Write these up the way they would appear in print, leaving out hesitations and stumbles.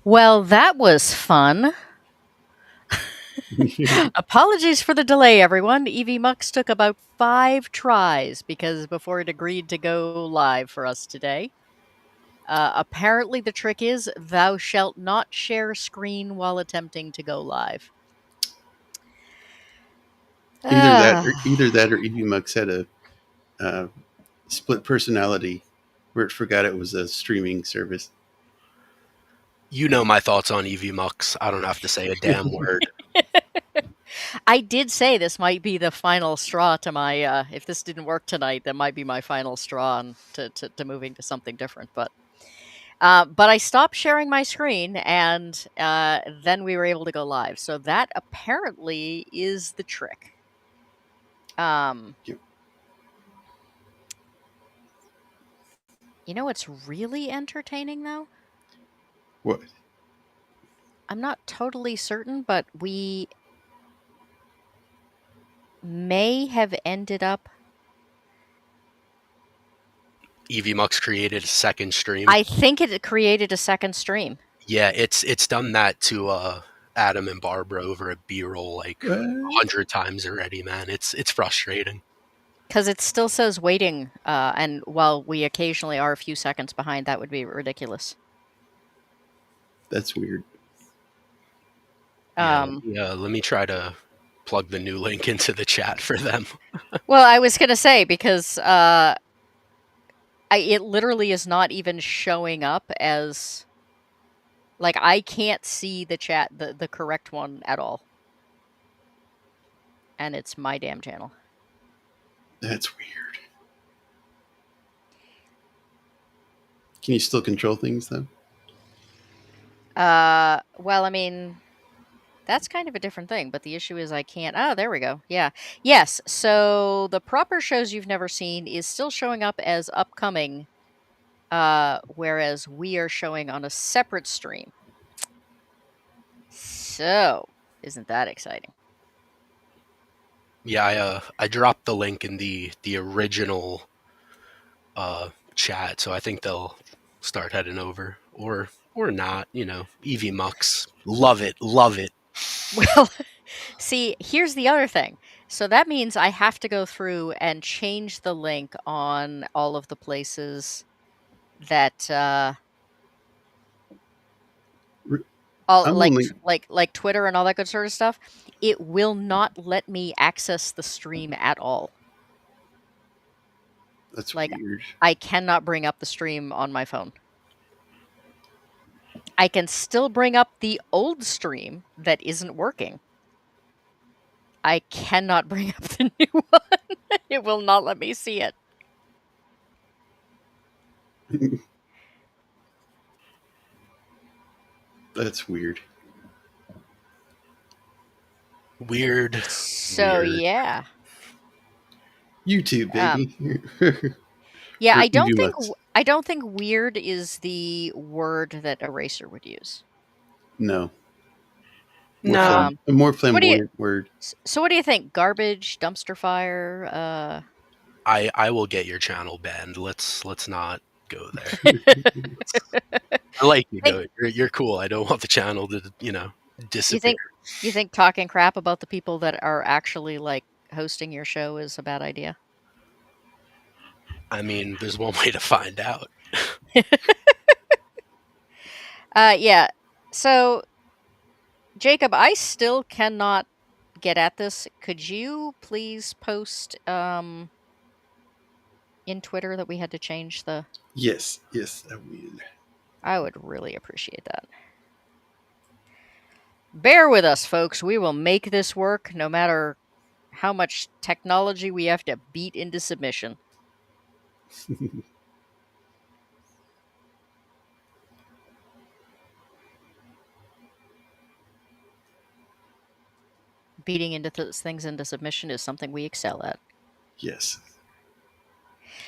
Well, that was fun. Apologies for the delay, everyone. Evie Mux took about 5 tries before it agreed to go live for us today. Apparently, the trick is thou shalt not share screen while attempting to go live. Either that, or Evie Mux had a split personality where it forgot it was a streaming service. You know my thoughts on EVMux. I don't have to say a damn word. I did say this might be the final straw to my. If this didn't work tonight, that might be my final straw to moving to something different. But I stopped sharing my screen, and then we were able to go live. So that apparently is the trick. Yep. You know what's really entertaining, though? What? I'm not totally certain, but we may have ended up. EVMux created a second stream. I think it created a second stream. Yeah, it's done that to Adam and Barbara over at B-roll like 100 times already, man. It's frustrating. Because it still says waiting, and while we occasionally are a few seconds behind, that would be ridiculous. That's weird. Let me try to plug the new link into the chat for them. Well, I was going to say, because it literally is not even showing up as... Like, I can't see the chat, the correct one at all. And it's my damn channel. That's weird. Can you still control things, though? Well, I mean, that's kind of a different thing, but the issue is I can't... Oh, there we go. Yeah. Yes, so the proper shows you've never seen is still showing up as upcoming, whereas we are showing on a separate stream. So, isn't that exciting? Yeah, I dropped the link in the original chat, so I think they'll start heading over, or not. EVMux, love it. Well, see, here's the other thing. So that means I have to go through and change the link on all of the places that like Twitter and all that good sort of stuff. It will not let me access the stream at all. That's weird. I cannot bring up the stream on my phone. I can still bring up the old stream that isn't working. I cannot bring up the new one. It will not let me see it. That's weird. Weird. So, weird. Yeah. YouTube, baby. Yeah, I don't think weird is the word that Eraser would use. No. No. A more flamboyant word. So what do you think? Garbage, dumpster fire? I will get your channel banned. Let's not go there. I like you, though. You're cool. I don't want the channel to, disappear. You think talking crap about the people that are actually, like, hosting your show is a bad idea? I mean, there's one way to find out. Yeah. So, Jacob, I still cannot get at this. Could you please post in Twitter that we had to change the... Yes, I will. I would really appreciate that. Bear with us, folks. We will make this work no matter how much technology we have to beat into submission. Beating into things into submission is something we excel at. Yes.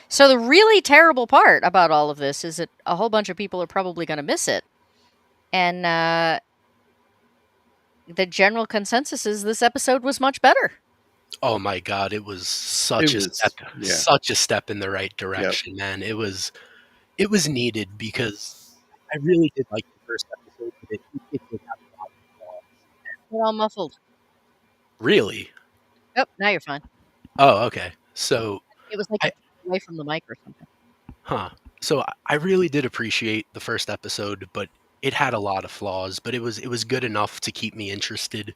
So the really terrible part about all of this is that a whole bunch of people are probably going to miss it. And the general consensus is this episode was much better. Oh my God, it was such a step in the right direction, man. It was needed, because I really did like the first episode, but it did have a lot of flaws. You're all muffled. Really? Oh, now you're fine. Oh, okay. So It was like I you took away from the mic or something. huh. So I really did appreciate the first episode, but it had a lot of flaws, but it was good enough to keep me interested.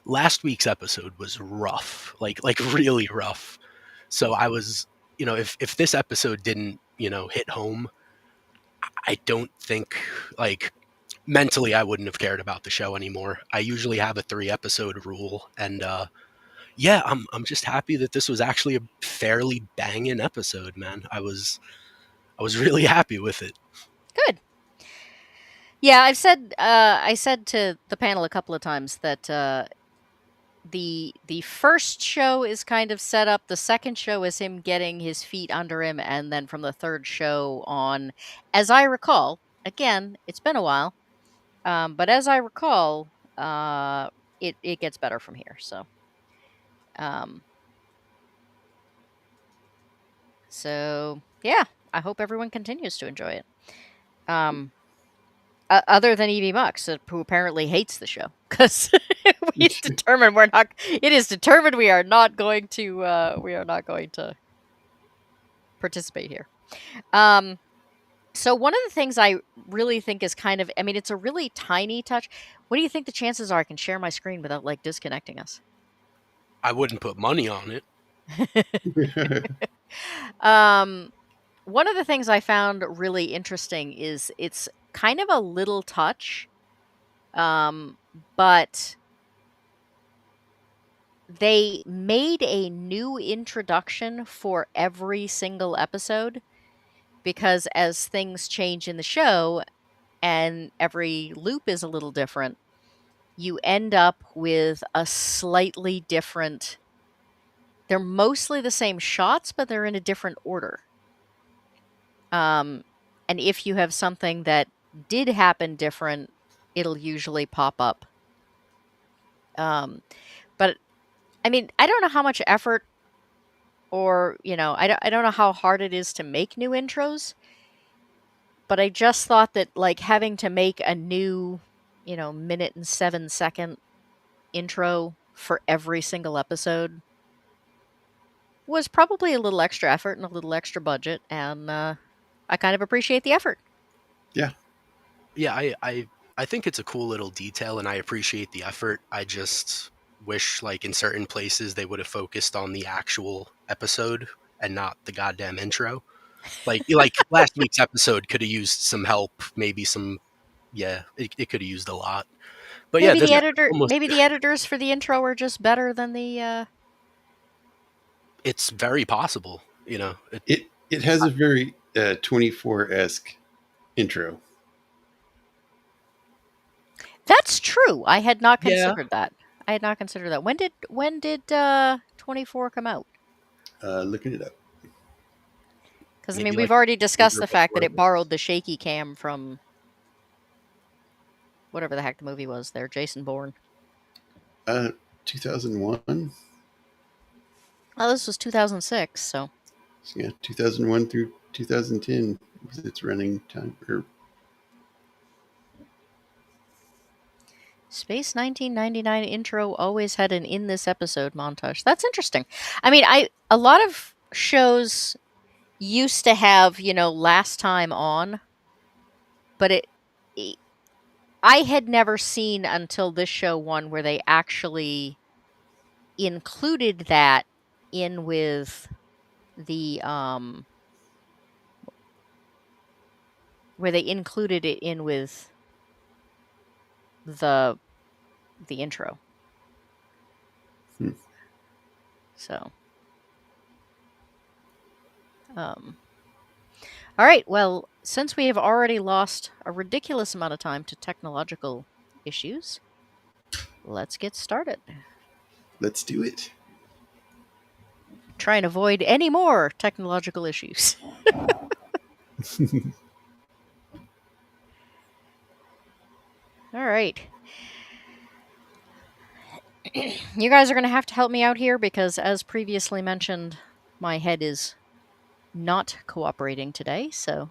Last week's episode was rough, like really rough. So I was, if this episode didn't, hit home, I don't think like mentally I wouldn't have cared about the show anymore. I usually have a 3 episode rule, and yeah, I'm just happy that this was actually a fairly banging episode, man. I was really happy with it. Good. Yeah, I said to the panel a couple of times that the first show is kind of set up. The second show is him getting his feet under him, and then from the third show on, as I recall, again, it's been a while, but as I recall, it gets better from here. Um, so yeah, I hope everyone continues to enjoy it. Um, other than Evie Mux, who apparently hates the show, because we've determined we're not. It is determined we are not going to participate here. So one of the things I really think is kind of, I mean, it's a really tiny touch. What do you think the chances are I can share my screen without like disconnecting us? I wouldn't put money on it. um, One of the things I found really interesting is it's kind of a little touch, but they made a new introduction for every single episode because as things change in the show and every loop is a little different, you end up with a slightly different. They're mostly the same shots, but they're in a different order. And if you have something that did happen different, it'll usually pop up. But I mean, I don't know how much effort or, I don't know how hard it is to make new intros, but I just thought that like having to make a new, minute and 7-second intro for every single episode was probably a little extra effort and a little extra budget, and I kind of appreciate the effort. Yeah. Yeah, I think it's a cool little detail, and I appreciate the effort. I just wish, like, in certain places, they would have focused on the actual episode and not the goddamn intro. Like last week's episode could have used some help, maybe some. Yeah, it could have used a lot. But yeah, Maybe this the editor, almost maybe the editors for the intro are just better than the. it's very possible. It has a very 24-esque intro. That's true. I had not Yeah. considered that. I had not considered that. When did 24 come out? Looking it up. Because I Maybe mean, like we've already a discussed year the fact that before it borrowed the shaky cam from whatever the heck the movie was. There, Jason Bourne. 2001. Oh, this was 2006. So Yeah, 2001 through 2010 was its running time. Space 1999 intro always had an in this episode montage. That's interesting. I mean, a lot of shows used to have, last time on, but I had never seen until this show one where they actually included that in with the where they included it in with the intro. Hmm. So all right, well, since we have already lost a ridiculous amount of time to technological issues, let's get started. Let's do it. Try and avoid any more technological issues. All right. You guys are going to have to help me out here because, as previously mentioned, my head is not cooperating today. So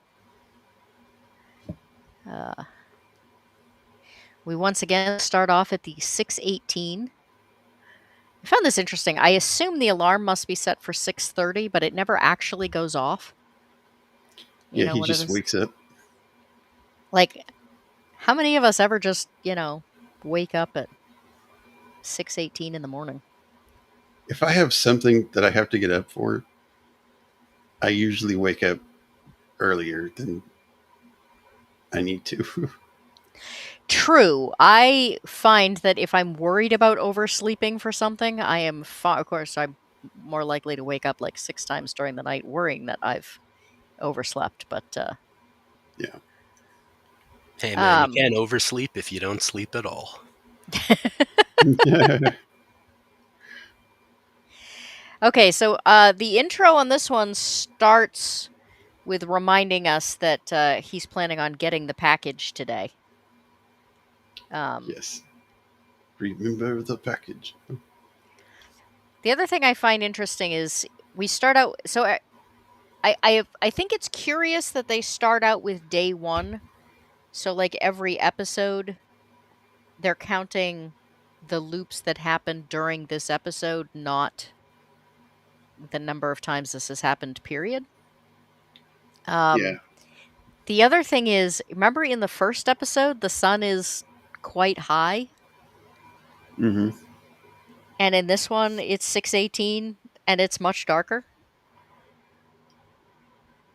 We once again start off at the 6:18. I found this interesting. I assume the alarm must be set for 6:30, but it never actually goes off. You Yeah, know, he one of just those. wakes up. Like, how many of us ever just, wake up at 6:18 in the morning? If I have something that I have to get up for, I usually wake up earlier than I need to. True. I find that if I'm worried about oversleeping for something, of course, I'm more likely to wake up like 6 times during the night worrying that I've overslept, but, Hey man, you um can't oversleep if you don't sleep at all. Okay, so, the intro on this one starts with reminding us that, he's planning on getting the package today. Um, Yes. Remember the package. the other thing I find interesting is we start out so I think it's curious that they start out with day 1. So, like, every episode, they're counting the loops that happened during this episode, not the number of times this has happened, period. Yeah. Um, the other thing is, remember in the first episode, the sun is quite high, Hmm. and in this one, it's 6:18 and it's much darker.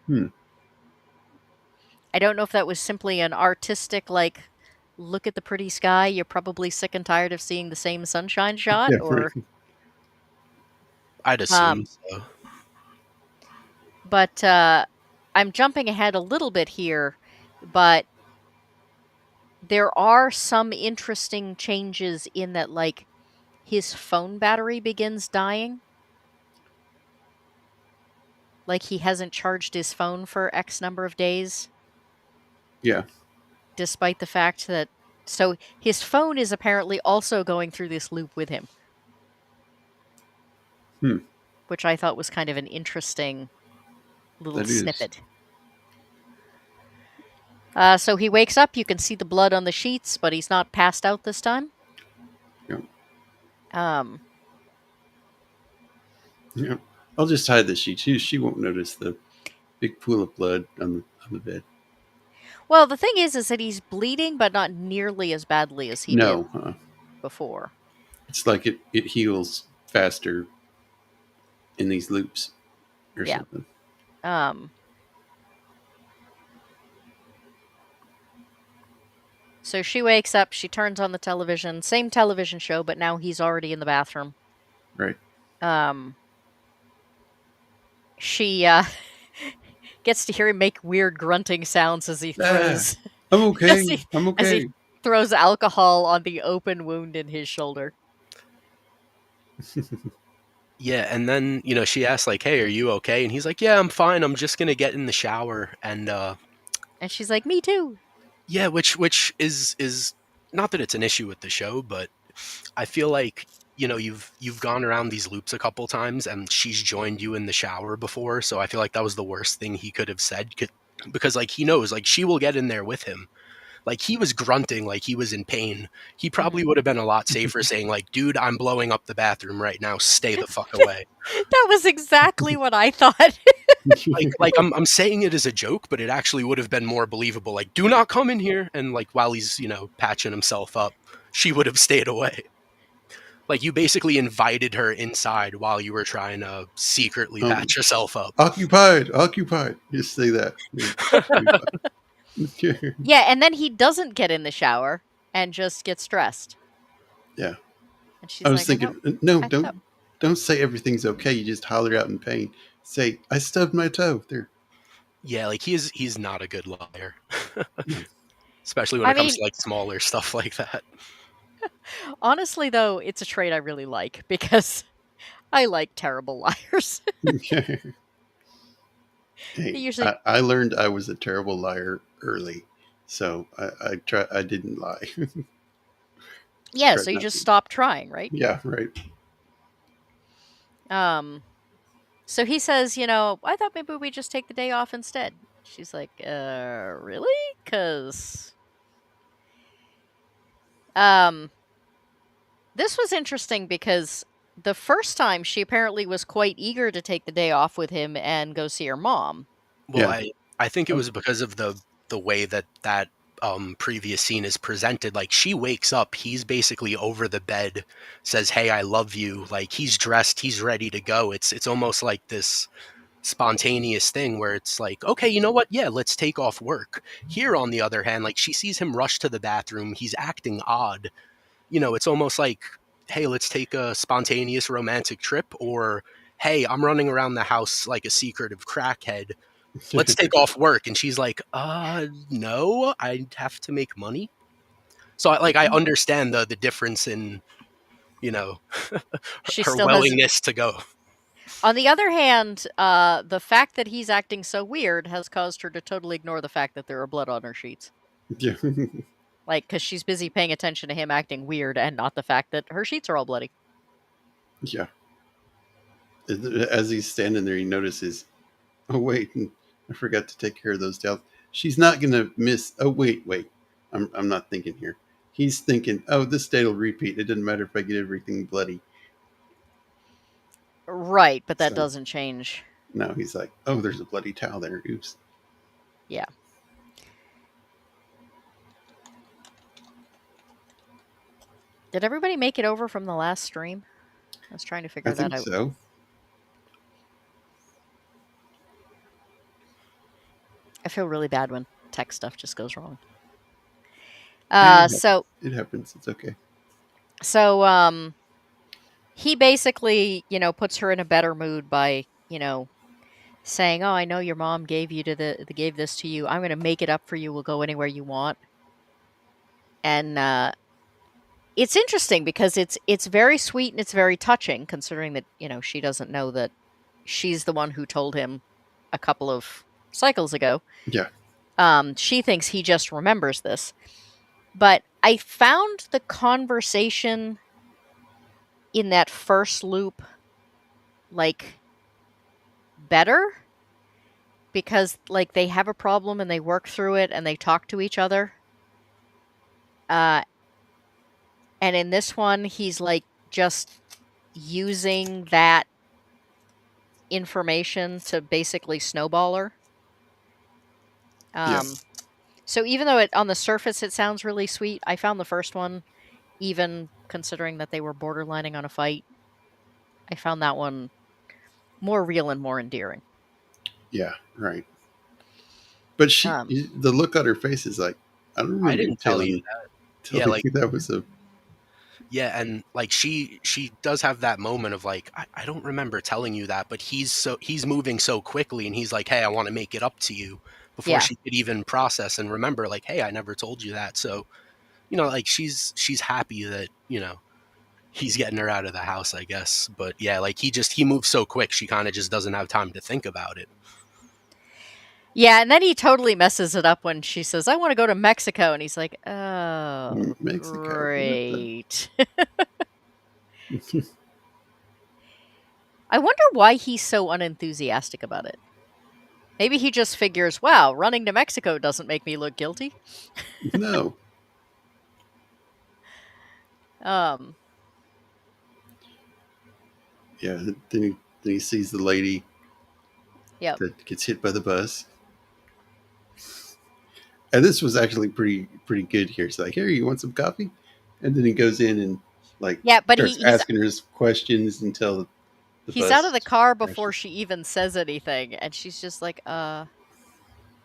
Hmm. I don't know if that was simply an artistic, like, look at the pretty sky, you're probably sick and tired of seeing the same sunshine shot, Yeah, right. or I'd assume um, so. but I'm jumping ahead a little bit here, but there are some interesting changes in that, like, his phone battery begins dying. Like, he hasn't charged his phone for X number of days, Yeah. despite the fact that. So his phone is apparently also going through this loop with him, Hmm. which I thought was kind of an interesting little That is. snippet. So he wakes up, you can see the blood on the sheets, but he's not passed out this time. Yeah. Um, Yeah. I'll just hide the sheet. She won't notice the big pool of blood on the bed. well, the thing is that he's bleeding, but not nearly as badly as he did No. before. It's like it heals faster in these loops or Yeah. something. Um, so she wakes up, she turns on the television, same television show, but now he's already in the bathroom. Right. Um, she gets to hear him make weird grunting sounds as he Ah, throws I'm as okay. he I'm as he okay. throws alcohol on the open wound in his shoulder. Yeah, and then, she asks like, "Hey, are you okay?" And he's like, "Yeah, I'm fine. I'm just gonna get in the shower." And And she's like, "Me too." yeah, which is not that it's an issue with the show, but I feel like, you've gone around these loops a couple times and she's joined you in the shower before, so I feel like that was the worst thing he could have said, because like he knows like she will get in there with him. Like he was grunting like he was in pain. He probably Mhm. would have been a lot safer saying like, "Dude, I'm blowing up the bathroom right now. Stay the fuck away." That was exactly what I thought. Like I'm saying it as a joke, but it actually would have been more believable. Like, "Do not come in here." And like while he's, patching himself up, she would have stayed away. Like you basically invited her inside while you were trying to secretly um, patch yourself up. occupied. Occupied. Just say that. You'll be fine. Yeah, and then he doesn't get in the shower and just gets dressed. Yeah. And I she's was like, thinking, no, I thought don't say everything's okay. You just holler out in pain. Say, I stubbed my toe. There. Yeah, like he's not a good liar. No. Especially when I it comes mean, to like smaller stuff like that. honestly though, it's a trait I really like because I like terrible liars. They Hey, usually I learned I was a terrible liar early, so I didn't lie. Yeah, Tried so you not just to. stop trying, right? Yeah, right. Um so he says, I thought maybe we just take the day off instead. She's like, really? Cuz Um, this was interesting because the first time she apparently was quite eager to take the day off with him and go see her mom. Well, Yeah. I think it Oh, was because of the way that previous scene is presented. Like she wakes up, he's basically over the bed, says, "Hey, I love you." Like he's dressed, he's ready to go. It's almost like this spontaneous thing where it's like, okay, you know what? Yeah, let's take off work. Here, on the other hand, like she sees him rush to the bathroom, he's acting odd. It's almost like, hey, let's take a spontaneous romantic trip, or hey, I'm running around the house like a secretive crackhead. Let's take off work. And she's like, no, I have to make money. So I understand the difference in, you know, She her still has. willingness to go. On the other hand, the fact that he's acting so weird has caused her to totally ignore the fact that there are blood on her sheets. yeah. Like, because she's busy paying attention to him acting weird and not the fact that her sheets are all bloody. Yeah. As he's standing there, he notices, oh, wait, I forgot to take care of those towels. She's not going to miss. Oh, wait. I'm not thinking here. He's thinking, oh, this day will repeat. It doesn't matter if I get everything bloody. Right, but that So, doesn't change. no, he's like, oh, there's a bloody towel there. Oops. Yeah. Did everybody make it over from the last stream? I was trying to I figure that think out. so. I feel really bad when tech stuff just goes wrong. Eh, So it happens. It's okay. so he basically, puts her in a better mood by, saying, "Oh, I know your mom gave this to you. I'm going to make it up for you. We'll go anywhere you want." And it's interesting because it's very sweet and it's very touching, considering that she doesn't know that she's the one who told him a couple of cycles ago. Yeah. She thinks he just remembers this, but I found the conversation in that first loop like better because like they have a problem and they work through it and they talk to each other. Uh, and in this one, he's like just using that information to basically snowball her. Yeah. So even though on the surface it sounds really sweet, I found the first one, even considering that they were borderlining on a fight, I found that one more real and more endearing. Yeah. Right. But Um, the look on her face is like, I don't I remember you didn't tell you. Yeah, telling like you that was a. yeah, and like she does have that moment of like, I don't remember telling you that, but he's moving so quickly, and he's like, hey, I want to make it up to you before yeah. she could even process and remember, like, hey, I never told you that. So like she's happy that he's getting her out of the house, I guess. But yeah, like he moves so quick, she kind of just doesn't have time to think about it. Yeah, and then he totally messes it up when she says, "I want to go to Mexico." And he's like, "Oh, Mexico. What the? great." I wonder why he's so unenthusiastic about it. Maybe he just figures, "Wow, running to Mexico doesn't make me look guilty." No. Um, Yeah. Then he sees the lady yep. that gets hit by the bus. And this was actually pretty good here. It's like, here, you want some coffee? And then he goes in and like Yeah, but starts asking her questions until the he's out of bus the car before crashes. she even says anything, and she's just like,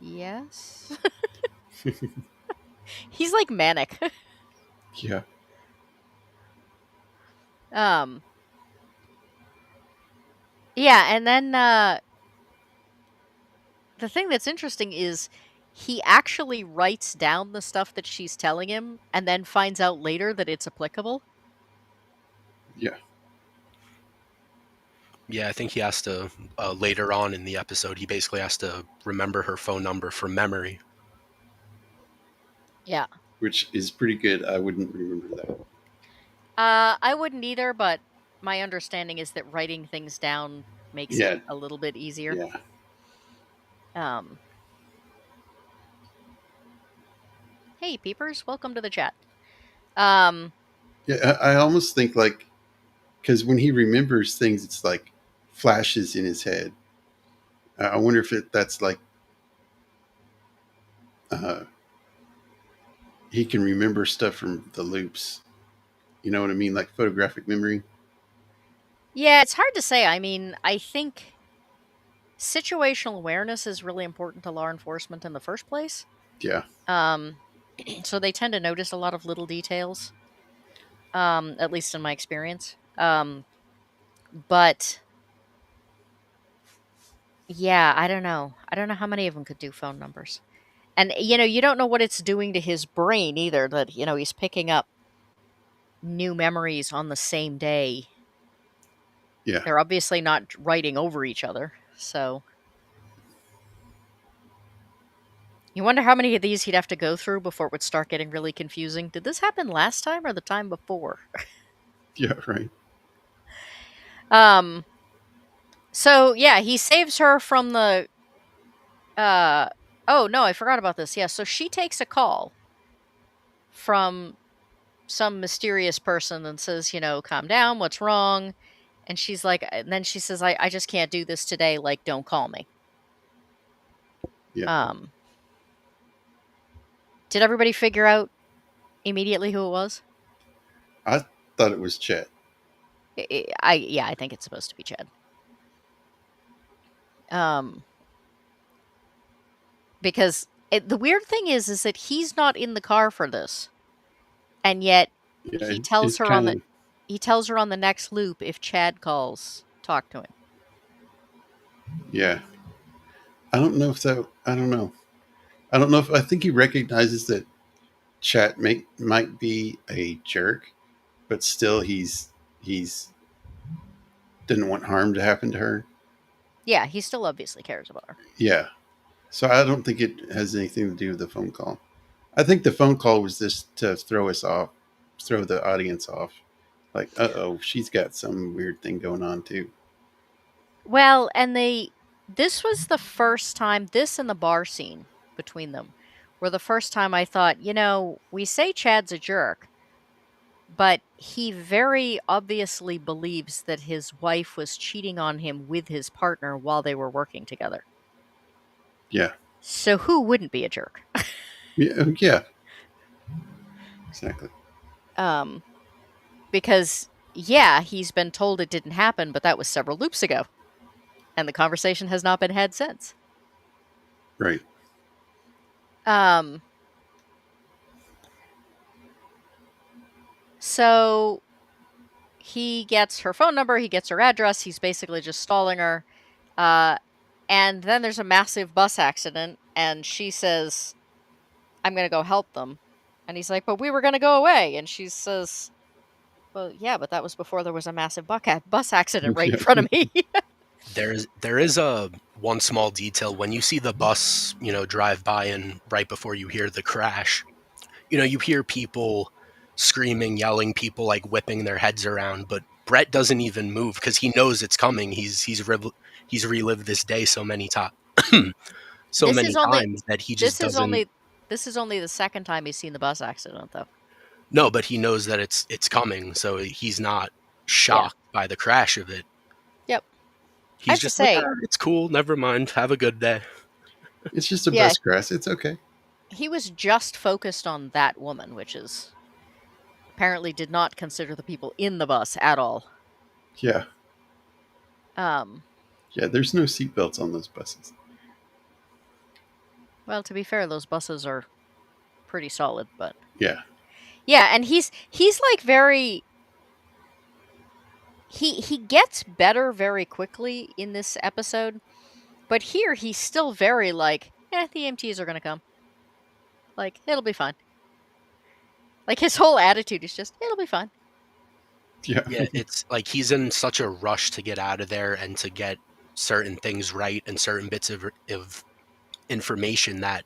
yes." He's like manic. Yeah. um, yeah, and then the thing that's interesting is he actually writes down the stuff that she's telling him and then finds out later that it's applicable. Yeah. Yeah, I think he has to later on in the episode. He basically has to remember her phone number from memory. Yeah. Which is pretty good. I wouldn't remember that. I wouldn't either, but my understanding is that writing things down makes it Yeah. a little bit easier. Yeah. Um, hey, peepers, welcome to the chat. Um, Yeah, I almost think like because when he remembers things, it's like flashes in his head. I wonder if that's like uh, he can remember stuff from the loops. You know what I mean? Like photographic memory. yeah, it's hard to say. I mean, I think situational awareness is really important to law enforcement in the first place. Yeah, Um, so they tend to notice a lot of little details, at least in my experience. But yeah, I don't know. I don't know how many of them could do phone numbers. And you don't know what it's doing to his brain either that he's picking up new memories on the same day. yeah, They're obviously not writing over each other. So, you wonder how many of these he'd have to go through before it would start getting really confusing. Did this happen last time or the time before? yeah. Right. Um so yeah, he saves her from the uh oh no, I forgot about this. Yeah, so she takes a call from some mysterious person and says, calm down, what's wrong? And she's like, and then she says, I just can't do this today. Like, don't call me. Yeah, Um, did everybody figure out immediately who it was? I thought it was Chet. Yeah, I think it's supposed to be Chad. Um, because the weird thing is that he's not in the car for this, and yet Yeah, he tells it's her on kind the of he tells her on the next loop if Chad calls, talk to him. yeah. I don't know if that. I don't know. I don't know if I think he recognizes that Chat might be a jerk, but still he's didn't want harm to happen to her. Yeah, he still obviously cares about her. Yeah. So I don't think it has anything to do with the phone call. I think the phone call was just to throw us off, throw the audience off. Like, oh, she's got some weird thing going on too. Well, and this was the first time, this and the bar scene between them were the first time I thought, we say Chad's a jerk, but he very obviously believes that his wife was cheating on him with his partner while they were working together. Yeah. So who wouldn't be a jerk? Yeah. Exactly. Um, because yeah, he's been told it didn't happen, but that was several loops ago, and the conversation has not been had since. Right. Um, so he gets her phone number, he gets her address, he's basically just stalling her. Uh, and then there's a massive bus accident, and she says, I'm going to go help them. And he's like, but we were going to go away. And she says, well, yeah, but that was before there was a massive bus accident right in Yeah. front of me. There is a one small detail when you see the bus, drive by and right before you hear the crash, you hear people screaming, yelling, people like whipping their heads around, but Brett doesn't even move because he knows it's coming. He's relived this day so many times, so this many is only times that he just this is doesn't. only this is only the second time he's seen the bus accident though. No, but he knows that it's coming, so he's not Yeah. shocked by the crash of it. Yep. I He's have to just like, say, it's cool, never mind, have a good day. It's just a yeah, bus crash. It's okay. he was just focused on that woman, which is apparently did not consider the people in the bus at all. Yeah. Um, Yeah. There's no seatbelts on those buses. well, to be fair, those buses are pretty solid, but Yeah. yeah, and he's like very he gets better very quickly in this episode, but here he's still very like, the EMTs are gonna come. Like, it'll be fine. Like his whole attitude is just, it'll be fine. Yeah. Yeah, it's like he's in such a rush to get out of there and to get certain things right and certain bits of information that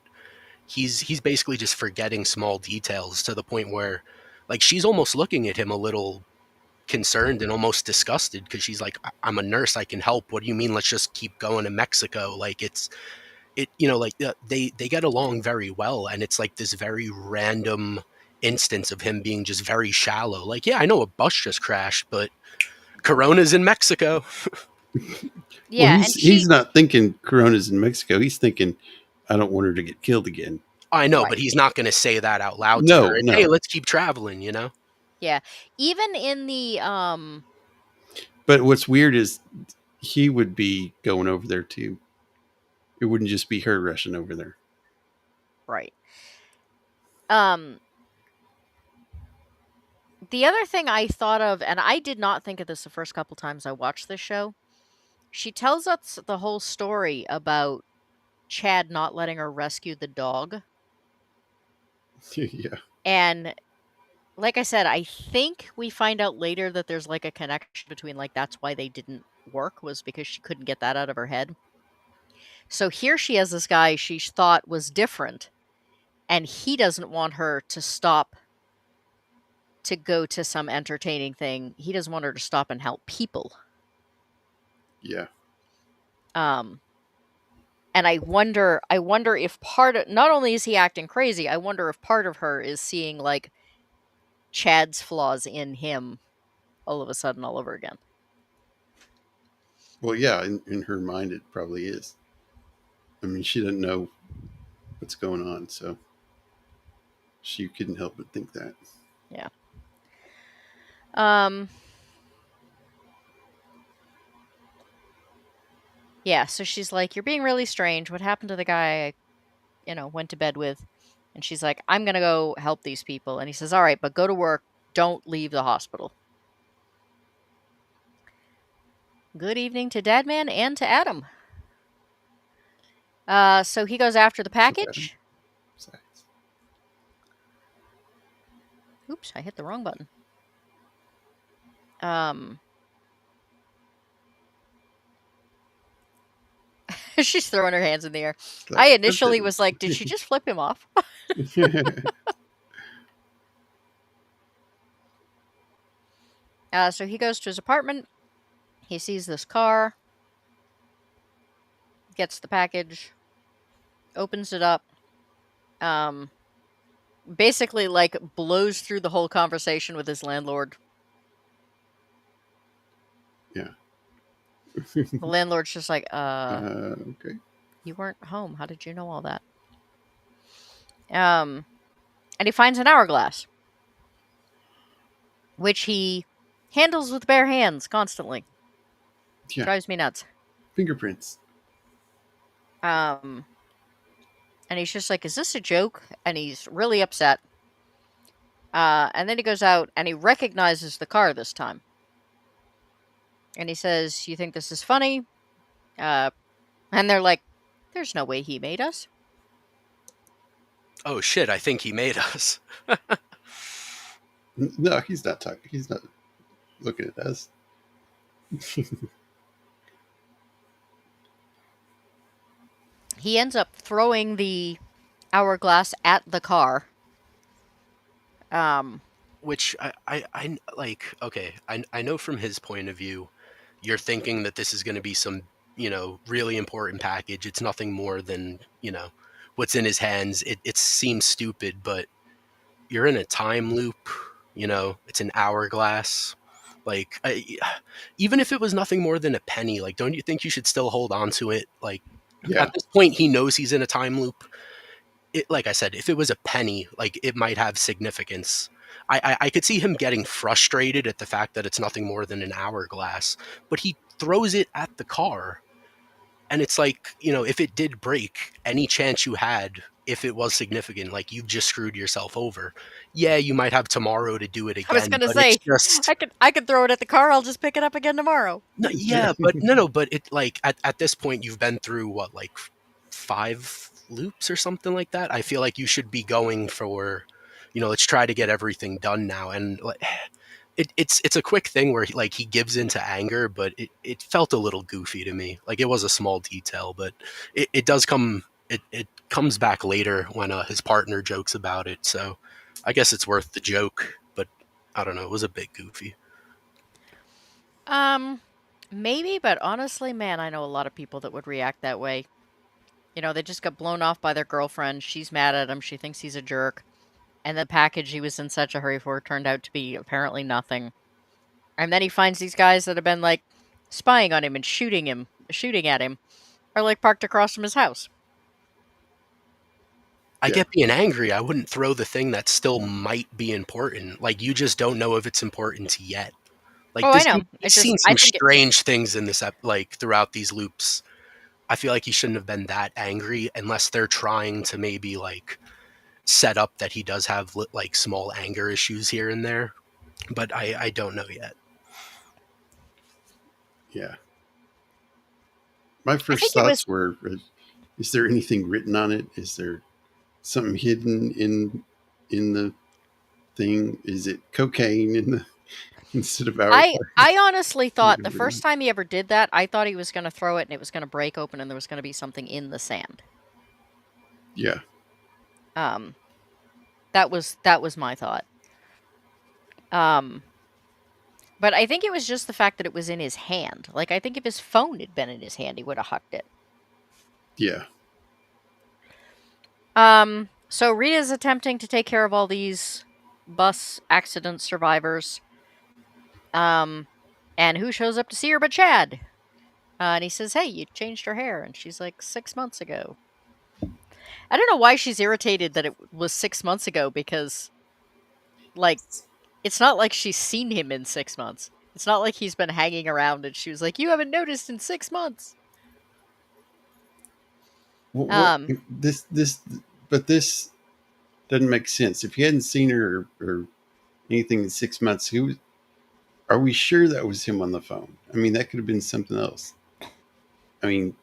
he's basically just forgetting small details to the point where, like, she's almost looking at him a little concerned and almost disgusted because she's like, I'm a nurse, I can help. What do you mean? Let's just keep going to Mexico. Like like they get along very well, and it's like this very random instance of him being just very shallow. Like, yeah, I know a bus just crashed, but Corona's in Mexico. Well, Yeah, and he's she not thinking Corona's in Mexico. He's thinking, I don't want her to get killed again. I know, but right. he's not going to say that out loud to her. No, And hey, no. let's keep traveling, you know? Yeah. Even in the But what's weird is he would be going over there too. It wouldn't just be her rushing over there. right. The other thing I thought of, and I did not think of this the first couple times I watched this show, she tells us the whole story about Chad not letting her rescue the dog. Yeah. And like I said, I think we find out later that there's like a connection between like that's why they didn't work was because she couldn't get that out of her head. So here she has this guy she thought was different, and he doesn't want her to stop to go to some entertaining thing. He doesn't want her to stop and help people. Yeah. Um, and I wonder if part of not only is he acting crazy, I wonder if part of her is seeing like Chad's flaws in him all of a sudden all over again. Well, yeah, in her mind, it probably is. I mean, she doesn't know what's going on, so she couldn't help but think that. Yeah. Um yeah, so she's like, "You're being really strange. What happened to the guy I, went to bed with?" And she's like, "I'm going to go help these people." And he says, "All right, but go to work. Don't leave the hospital." Good evening to Dadman and to Adam. So he goes after the What's Adam? package. Besides. Oops, I hit the wrong button. Um, she's throwing her hands in the air. Like, I I'm initially dead. was like, did she just flip him off? So he goes to his apartment. He sees this car, gets the package, opens it up. Basically, like, blows through the whole conversation with his landlord. Yeah. The landlord's just like, Okay. you weren't home. How did you know all that? And he finds an hourglass, which he handles with bare hands constantly. Yeah. Drives me nuts. Fingerprints. And he's just like, is this a joke? And he's really upset. And then he goes out and he recognizes the car this time. And he says, "You think this is funny?" And they're like, "There's no way he made us." Oh shit, I think he made us. No, he's not talking. He's not looking at us. He ends up throwing the hourglass at the car. Which I like, okay, I know from his point of view, you're thinking that this is going to be some, really important package. It's nothing more than, what's in his hands. It seems stupid, but you're in a time loop, it's an hourglass. Like, even if it was nothing more than a penny, like, don't you think you should still hold on to it? Like, Yeah. at this point, he knows he's in a time loop. Like I said, if it was a penny, like, it might have significance. I could see him getting frustrated at the fact that it's nothing more than an hourglass, but he throws it at the car. And it's like, if it did break, any chance you had, if it was significant, like, you've just screwed yourself over. Yeah, you might have tomorrow to do it I was again, gonna but it's say, just I could throw it at the car. I'll just pick it up again tomorrow. no, Yeah. yeah, but no, but it, like, at this point, you've been through what, like, 5 loops or something like that. I feel like you should be going for, let's try to get everything done now. And like, it's a quick thing where he gives into anger, but it felt a little goofy to me. Like, it was a small detail, but it does come it comes back later when his partner jokes about it. So I guess it's worth the joke, but I don't know. It was a bit goofy. Maybe, but honestly, man, I know a lot of people that would react that way. They just got blown off by their girlfriend. She's mad at him. She thinks he's a jerk. and the package he was in such a hurry for turned out to be apparently nothing. And then he finds these guys that have been like spying on him and shooting at him, are like parked across from his house. I Yeah. get being angry. I wouldn't throw the thing that still might be important. Like, you just don't know if it's important yet. Like, Oh, I this, know. It he's just seen I some think it, strange things in this, like, throughout these loops. I feel like he shouldn't have been that angry unless they're trying to maybe, like, set up that he does have, like, small anger issues here and there. But I don't know yet. Yeah. My I first think it was thoughts were: is there anything written on it? Is there something hidden in the thing? Is it cocaine in the instead of I hourglass? honestly thought the first time he ever did that, I thought he was going to throw it and it was going to break open and there was going to be something in the sand. Yeah. Um that was my thought. Um but I think it was just the fact that it was in his hand. Like I think if his phone had been in his hand, he would have hucked it. Yeah. So Rita's attempting to take care of all these bus accident survivors. Um and who shows up to see her but Chad? And he says, "Hey, you changed her hair." And she's like, "6 months ago." I don't know why she's irritated that it was 6 months ago because, like, it's not like she's seen him in 6 months. It's not like he's been hanging around and she was like, "You haven't noticed in 6 months." What Um, but this doesn't make sense. If you hadn't seen her or anything in 6 months, who are we sure that was him on the phone? I mean, that could have been something else. I mean,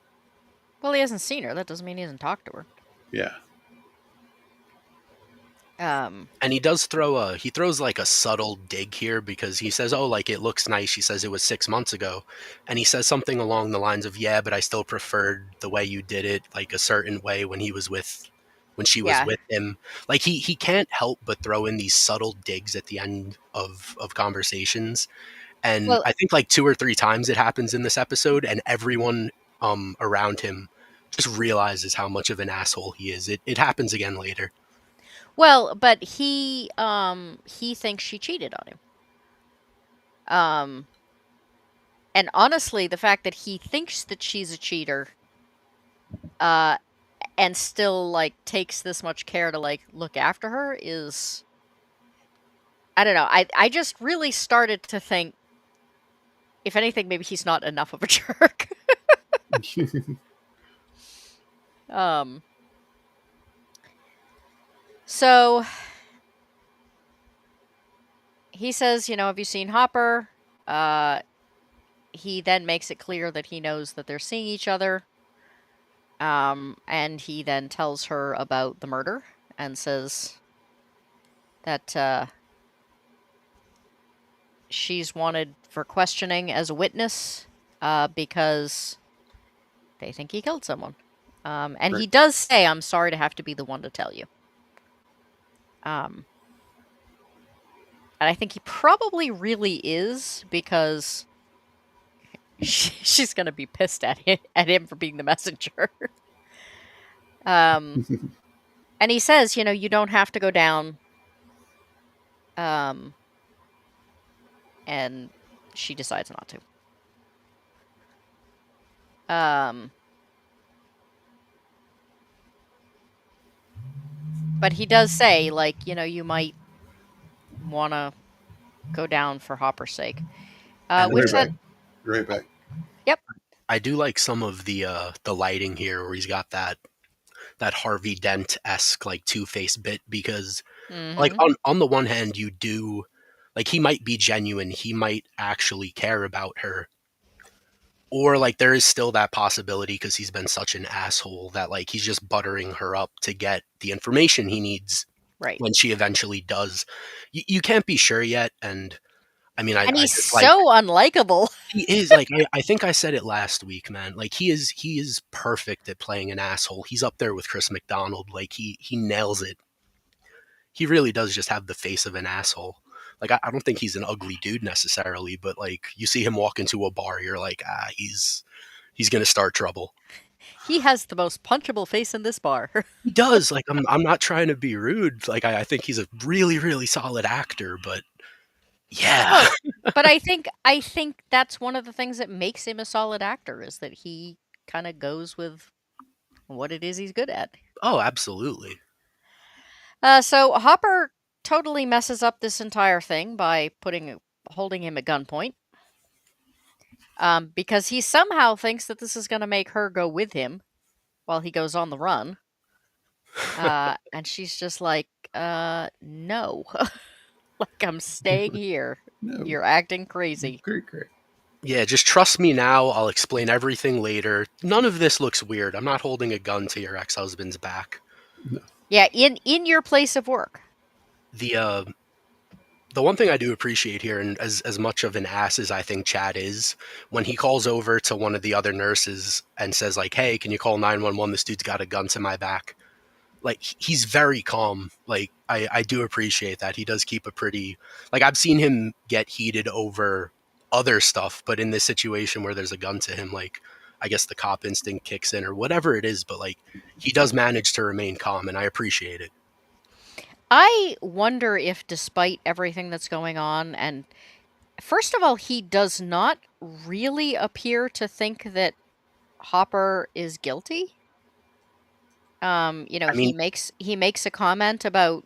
well, he hasn't seen her. That doesn't mean he hasn't talked to her. yeah. Um, And he throws like a subtle dig here because he says, "Oh, like, it looks nice." He says it was 6 months ago, and he says something along the lines of, "Yeah, but I still preferred the way you did it, like a certain way when she was yeah. with him." Like, he can't help but throw in these subtle digs at the end of conversations, and Well, I think like 2 or 3 times it happens in this episode, and everyone around him just realizes how much of an asshole he is. It happens again later. but he thinks she cheated on him. Um, and honestly, the fact that he thinks that she's a cheater, uh, and still like takes this much care to like look after her is, I don't know. I just really started to think, if anything, maybe he's not enough of a jerk. um so he says, "Have you seen Hopper?" Uh he then makes it clear that he knows that they're seeing each other. And he then tells her about the murder and says that she's wanted for questioning as a witness because they think he killed someone. And Right. he does say, "I'm sorry to have to be the one to tell you." Um, and I think he probably really is because she's going to be pissed at him for being the messenger. um, and he says, "You don't have to go down." Um, and she decides not to. But he does say, like, you might want to go down for Hopper's sake. And Right Which back. then, Right back. yep. I do like some of the lighting here where he's got that Harvey Dent-esque like Two-Face bit because, like, Hmm. on the one hand, you do, like, he might be genuine, he might actually care about her, or like there is still that possibility because he's been such an asshole that like he's just buttering her up to get the information he needs Right. when she eventually does. You can't be sure yet, and I mean, And I he's just like, so unlikable. he is like, I think I said it last week, man. Like, he is perfect at playing an asshole. He's up there with Chris McDonald. Like, he nails it. He really does just have the face of an asshole. Like, I don't think he's an ugly dude necessarily, but like you see him walk into a bar, you're like, he's gonna start trouble. He has the most punchable face in this bar. He does. Like, I'm not trying to be rude. Like, I think he's a really, really solid actor, but yeah. Well, but I think that's one of the things that makes him a solid actor is that he kind of goes with what it is he's good at. Oh, absolutely. So Hopper totally messes up this entire thing by holding him at gunpoint. Because he somehow thinks that this is going to make her go with him while he goes on the run. And she's just like, no. Like, I'm staying here. No, You're acting crazy. great, great. Yeah, just trust me now. I'll explain everything later. None of this looks weird. I'm not holding a gun to your ex-husband's back. No. Yeah, in your place of work. The the one thing I do appreciate here, and as much of an ass as I think Chad is, when he calls over to one of the other nurses and says like, "Hey, can you call 911? This dude's got a gun to my back." Like, he's very calm. Like, I do appreciate that. He does keep a pretty, like, I've seen him get heated over other stuff, but in this situation where there's a gun to him, like, I guess the cop instinct kicks in or whatever it is, but like, he does manage to remain calm, and I appreciate it. I wonder if, despite everything that's going on, and first of all, he does not really appear to think that Hopper is guilty. I mean, He makes a comment about,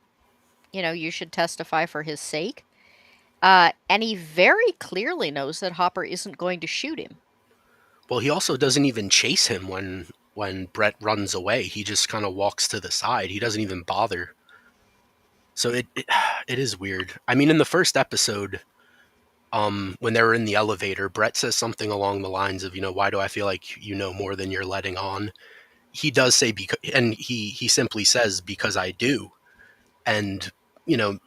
you should testify for his sake. And he very clearly knows that Hopper isn't going to shoot him. well, he also doesn't even chase him when Brett runs away. He just kind of walks to the side. He doesn't even bother. So it is weird. I mean, in the first episode, when they were in the elevator, Brett says something along the lines of, why do I feel like you know more than you're letting on? He does say because, and he simply says because I do, and you know,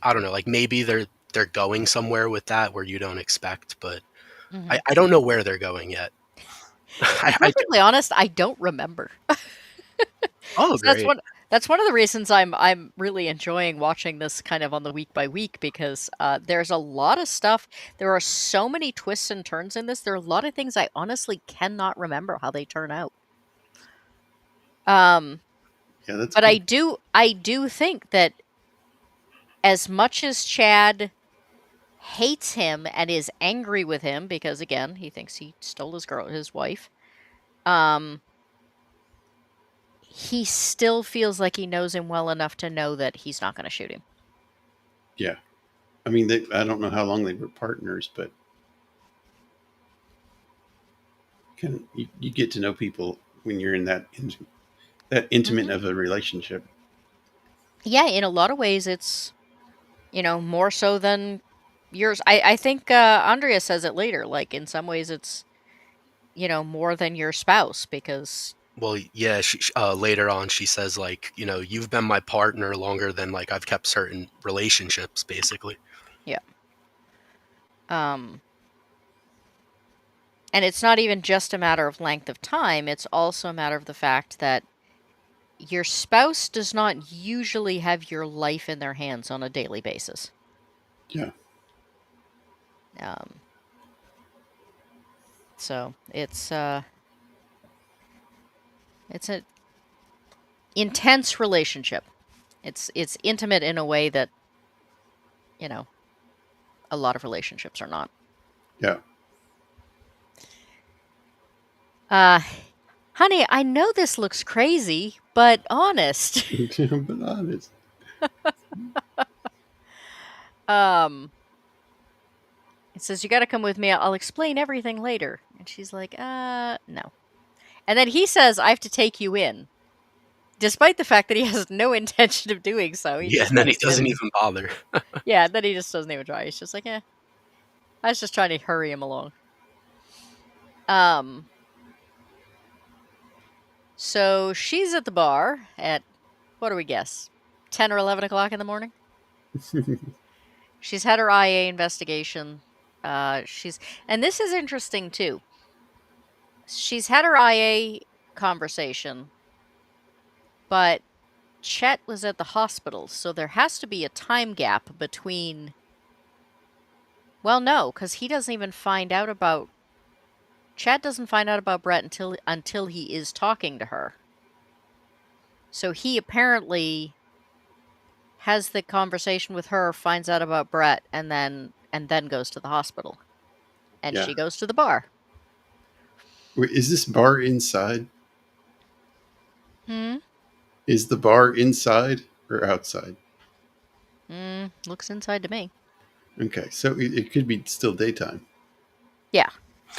I don't know, like maybe they're going somewhere with that where you don't expect, but Mhm. I don't know where they're going yet. To be I perfectly honest, I don't remember. oh So great, that's one of the reasons I'm really enjoying watching this kind of on the week by week because there's a lot of stuff. There are so many twists and turns in this. There are a lot of things I honestly cannot remember how they turn out. Um, Yeah, that's but good. I do think that as much as Chad hates him and is angry with him because again he thinks he stole his wife, um, he still feels like he knows him well enough to know that he's not going to shoot him. Yeah. I mean, I don't know how long they were partners, but you get to know people when you're in that intimate Hmm. of a relationship. Yeah, in a lot of ways, it's more so than yours. I think Andrea says it later. Like in some ways, it's more than your spouse because well yeah, later on she says like, you've been my partner longer than like I've kept certain relationships, basically. yeah. Um, and it's not even just a matter of length of time. It's also a matter of the fact that your spouse does not usually have your life in their hands on a daily basis. Yeah. Um, so it's an intense relationship. It's intimate in a way that you know a lot of relationships are not. Yeah. Uh, honey, I know this looks crazy, but honest. But honest. um, it says you got to come with me. I'll explain everything later. And she's like, no. And then he says, I have to take you in. Despite the fact that he has no intention of doing so, he Yeah, just and then he comes doesn't in. even bother. Yeah, then he just doesn't even try. He's just like, I was just trying to hurry him along. Um, so she's at the bar at, what do we guess, 10 or 11 o'clock in the morning? She's had her IA investigation. And this is interesting too. She's had her IA conversation, but Chet was at the hospital, so there has to be a time gap between. Well, no, because he doesn't even find out about Chad doesn't find out about Brett until he is talking to her. So he apparently has the conversation with her, finds out about Brett, and then goes to the hospital. And Yeah. she goes to the bar. Wait, is this bar inside? Hmm. Is the bar inside or outside? Looks inside to me. Okay, so it could be still daytime. Yeah.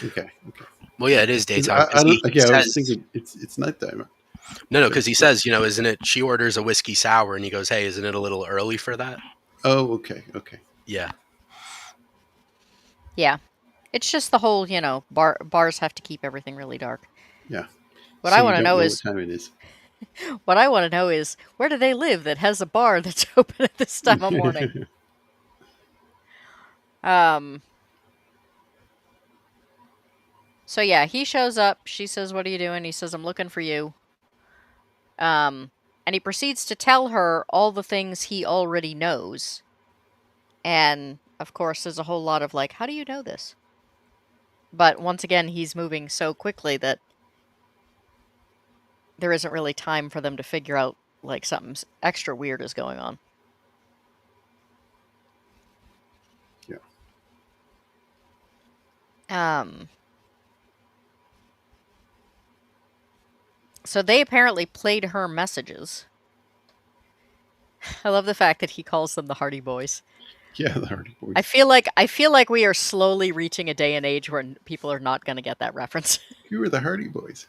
Okay, okay. Well, yeah, it is 'Cause daytime I because don't. he Yeah, I was says thinking it's nighttime. no, But because he says, isn't it? She orders a whiskey sour, and he goes, "Hey, isn't it a little early for that?" oh, okay, okay. Yeah. Yeah. It's just the whole, bars have to keep everything really dark. Yeah. What So I you want to don't know know what is time it is. where do they live that has a bar that's open at this time of morning? Um so yeah, he shows up, she says, "What are you doing?" He says, "I'm looking for you." Um and he proceeds to tell her all the things he already knows. And of course there's a whole lot of like, how do you know this? But once again, he's moving so quickly that there isn't really time for them to figure out like something extra weird is going on. Yeah. Um So they apparently played her messages. I love the fact that he calls them the Hardy Boys. Yeah, the Hardy I Boys. feel like we are slowly reaching a day and age where people are not going to get that reference. Who are the Hardy Boys?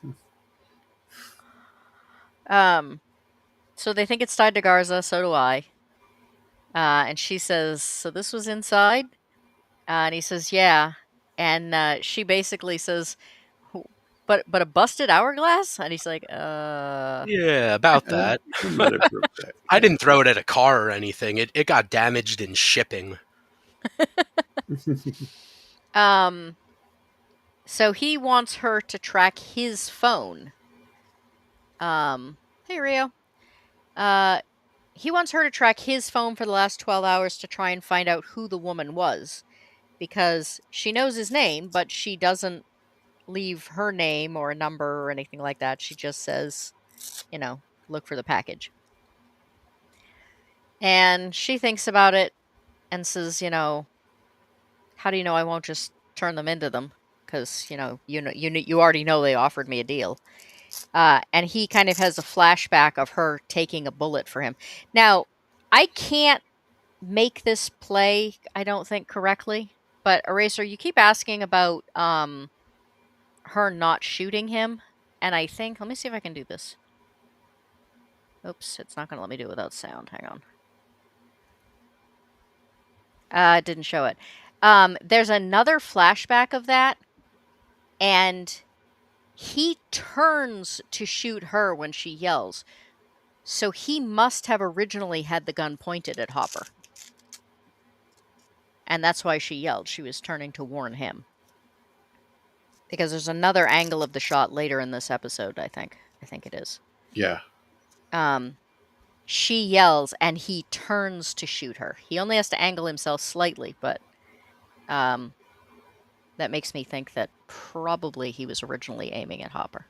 um, so they think it's tied to Garza. So do I. And she says, "So this was inside?" And he says, "Yeah." And she basically says, But a busted hourglass?" And he's like, Yeah, about that. I might have wrote that. I Yeah. didn't throw it at a car or anything. It got damaged in shipping. Um, so he wants her to track his phone. Hey Rio. Uh, he wants her to track his phone for the last 12 hours to try and find out who the woman was, because she knows his name, but she doesn't leave her name or a number or anything like that. She just says, look for the package. And she thinks about it and says, how do you know I won't just turn them into them? Because you already know they offered me a deal. And he kind of has a flashback of her taking a bullet for him. Now, I can't make this play, I don't think, correctly. But Eraser, you keep asking about her not shooting him, and I think, let me see if I can do this. Oops, it's not going to let me do it without sound. Hang on. It didn't show it. There's another flashback of that, and he turns to shoot her when she yells. So he must have originally had the gun pointed at Hopper. And that's why she yelled. She was turning to warn him. Because there's another angle of the shot later in this episode, I think. I think it is. Yeah. She yells and he turns to shoot her. He only has to angle himself slightly, but that makes me think that probably he was originally aiming at Hopper.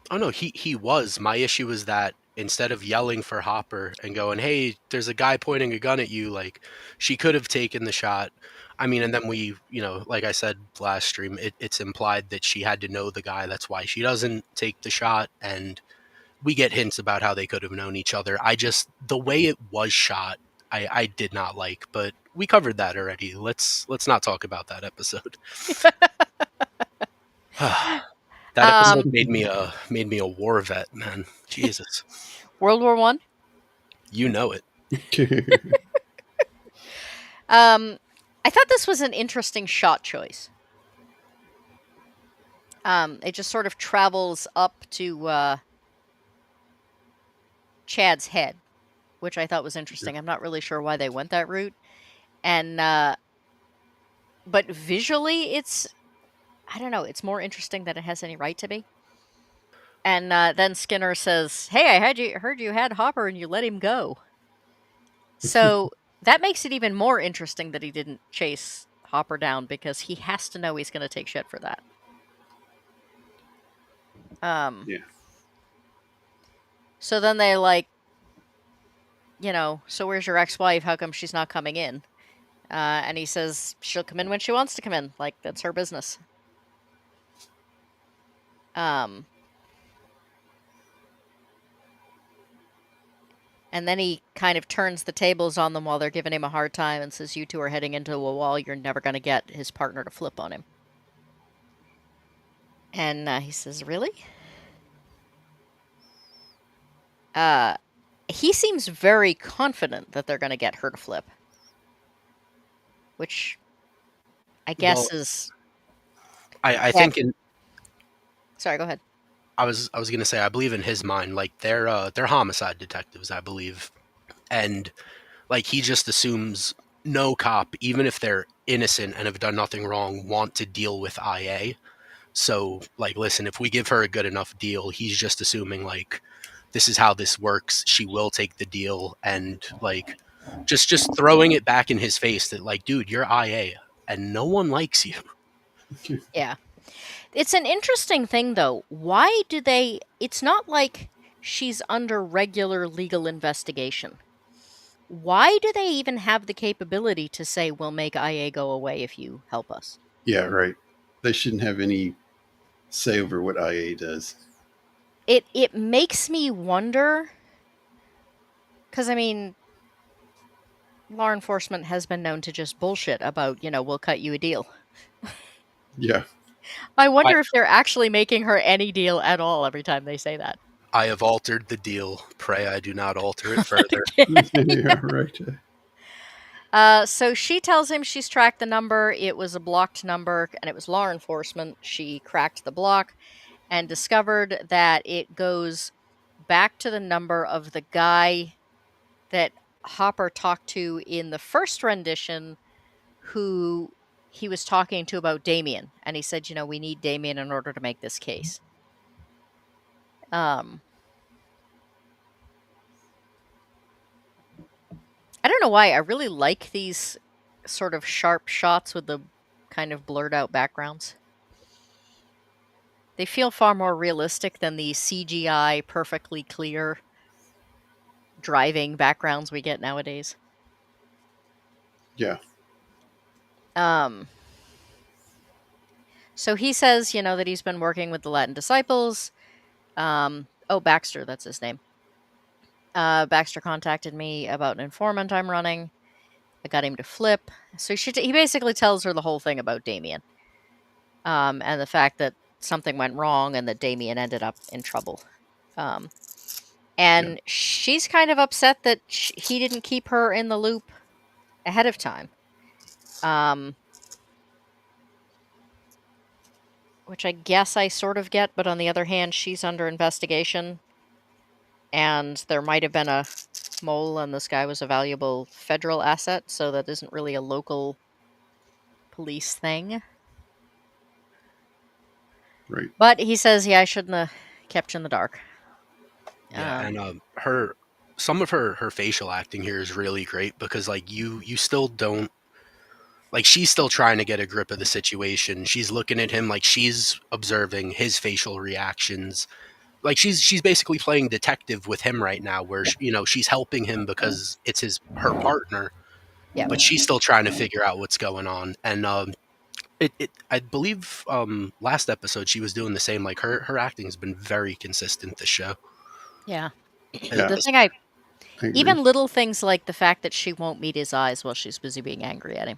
Oh no, he was. My issue was that instead of yelling for Hopper and going, "Hey, there's a guy pointing a gun at you," like she could have taken the shot. I mean, and then we, like I said last stream, it's implied that she had to know the guy. That's why she doesn't take the shot, and we get hints about how they could have known each other. The way it was shot, I did not like, but we covered that already. Let's not talk about that episode. That episode made me a war vet, man. Jesus. World War One. You know it. I thought this was an interesting shot choice. It just sort of travels up to Chad's head, which I thought was interesting. I'm not really sure why they went that route. And but visually I don't know, it's more interesting than it has any right to be. And then Skinner says, "Hey, I heard you had Hopper and you let him go." So that makes it even more interesting that he didn't chase Hopper down because he has to know he's going to take shit for that. Yeah. So then they like, so where's your ex-wife? How come she's not coming in? And he says she'll come in when she wants to come in. Like, that's her business. And then he kind of turns the tables on them while they're giving him a hard time and says, you two are heading into a wall you're never going to get his partner to flip on him. And he says, really? He seems very confident that they're going to get her to flip. Which I guess is... I think in... Sorry, go ahead. I was going to say, I believe in his mind, like, they're homicide detectives, I believe. And, like, he just assumes no cop, even if they're innocent and have done nothing wrong, want to deal with IA. So, like, listen, if we give her a good enough deal, he's just assuming, like, this is how this works. She will take the deal. And, like, just throwing it back in his face that, like, dude, you're IA and no one likes you. Yeah. It's an interesting thing, though. Why do they... It's not like she's under regular legal investigation. Why do they even have the capability to say, we'll make IA go away if you help us? Yeah, right. They shouldn't have any say over what IA does. It makes me wonder, because, I mean, law enforcement has been known to just bullshit about, we'll cut you a deal. Yeah. I wonder if they're actually making her any deal at all every time they say that. I have altered the deal. Pray I do not alter it further. Yeah, right. So she tells him she's tracked the number. It was a blocked number, and it was law enforcement. She cracked the block and discovered that it goes back to the number of the guy that Hopper talked to in the first rendition, who he was talking to about Damien. And he said, we need Damien in order to make this case. I don't know why. I really like these sort of sharp shots with the kind of blurred out backgrounds. They feel far more realistic than the CGI, perfectly clear driving backgrounds we get nowadays. Yeah. So he says, that he's been working with the Latin disciples. Baxter, that's his name. Baxter contacted me about an informant I'm running. I got him to flip. So he basically tells her the whole thing about Damien. And the fact that something went wrong and that Damien ended up in trouble. And she's kind of upset that he didn't keep her in the loop ahead of time. Which I guess I sort of get, but on the other hand, she's under investigation. And there might have been a mole and this guy was a valuable federal asset, so that isn't really a local police thing. Right. But he says, I shouldn't have kept you in the dark. Yeah, and some of her facial acting here is really great because, like, you still don't, like, she's still trying to get a grip of the situation. She's looking at him, like, she's observing his facial reactions. Like, she's basically playing detective with him right now, where she's helping him because it's her partner, but she's still trying to figure out what's going on. And I believe last episode she was doing the same. Like, her acting has been very consistent this show. Yeah. Yeah. The thing even little things like the fact that she won't meet his eyes while she's busy being angry at him.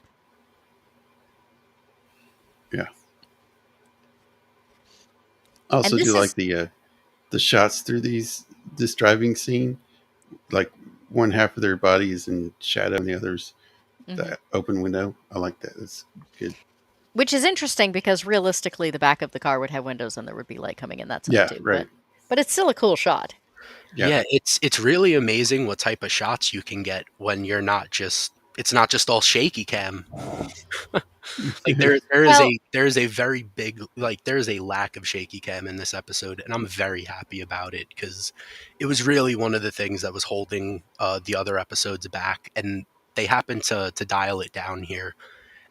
Yeah. I also do like the shots through this driving scene. Like, one half of their body is in shadow and the other's the open window. I like that. It's good. Which is interesting because realistically the back of the car would have windows and there would be light coming in that side too. Right. But it's still a cool shot. Yeah, it's really amazing what type of shots you can get when you're not just, it's not just all shaky cam. Like, there is a very big, like, there's a lack of shaky cam in this episode, and I'm very happy about it because it was really one of the things that was holding the other episodes back, and they happened to dial it down here.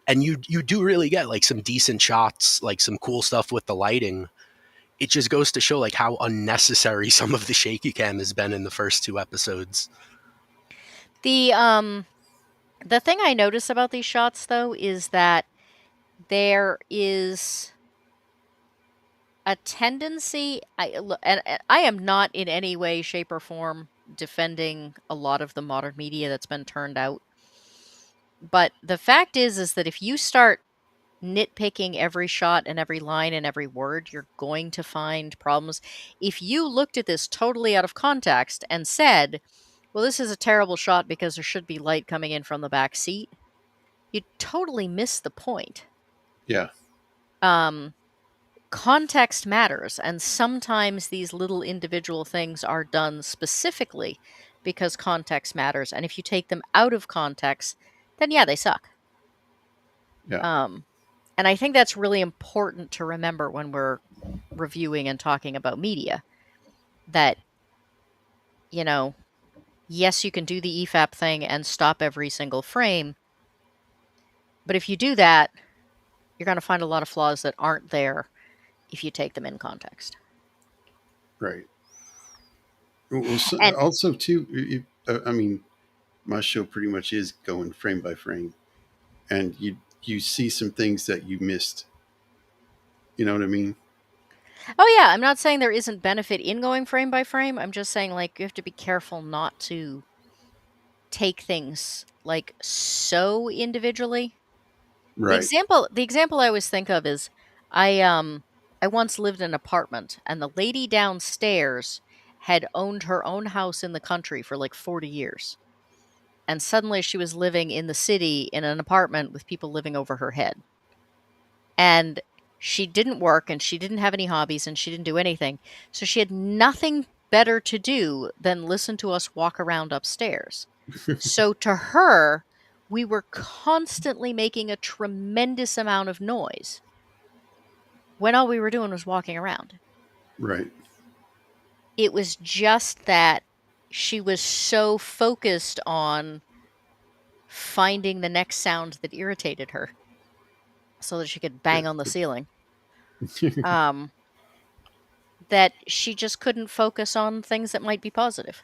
And you do really get like some decent shots, like some cool stuff with the lighting. It just goes to show like how unnecessary some of the shaky cam has been in the first 2 episodes. The thing I notice about these shots though is that there is a tendency and I am not in any way, shape, or form defending a lot of the modern media that's been turned out. But the fact is that if you start nitpicking every shot and every line and every word, you're going to find problems. If you looked at this totally out of context and said, well, this is a terrible shot because there should be light coming in from the back seat, you'd totally miss the point. Yeah. Context matters, and sometimes these little individual things are done specifically because context matters. And if you take them out of context, then yeah, they suck. Yeah. And I think that's really important to remember when we're reviewing and talking about media. That, you know, yes, you can do the EFAP thing and stop every single frame, but if you do that, you're going to find a lot of flaws that aren't there if you take them in context. Right. Well, so And also too, I mean, my show pretty much is going frame by frame, and you see some things that you missed. You know what I mean? oh yeah, I'm not saying there isn't benefit in going frame by frame. I'm just saying like you have to be careful not to take things like so individually. Right. The example I always think of is I once lived in an apartment and the lady downstairs had owned her own house in the country for like 40 years. And suddenly she was living in the city in an apartment with people living over her head. And she didn't work and she didn't have any hobbies and she didn't do anything. So she had nothing better to do than listen to us walk around upstairs. So to her, we were constantly making a tremendous amount of noise when all we were doing was walking around. Right. It was just that she was so focused on finding the next sound that irritated her so that she could bang on the ceiling. That she just couldn't focus on things that might be positive.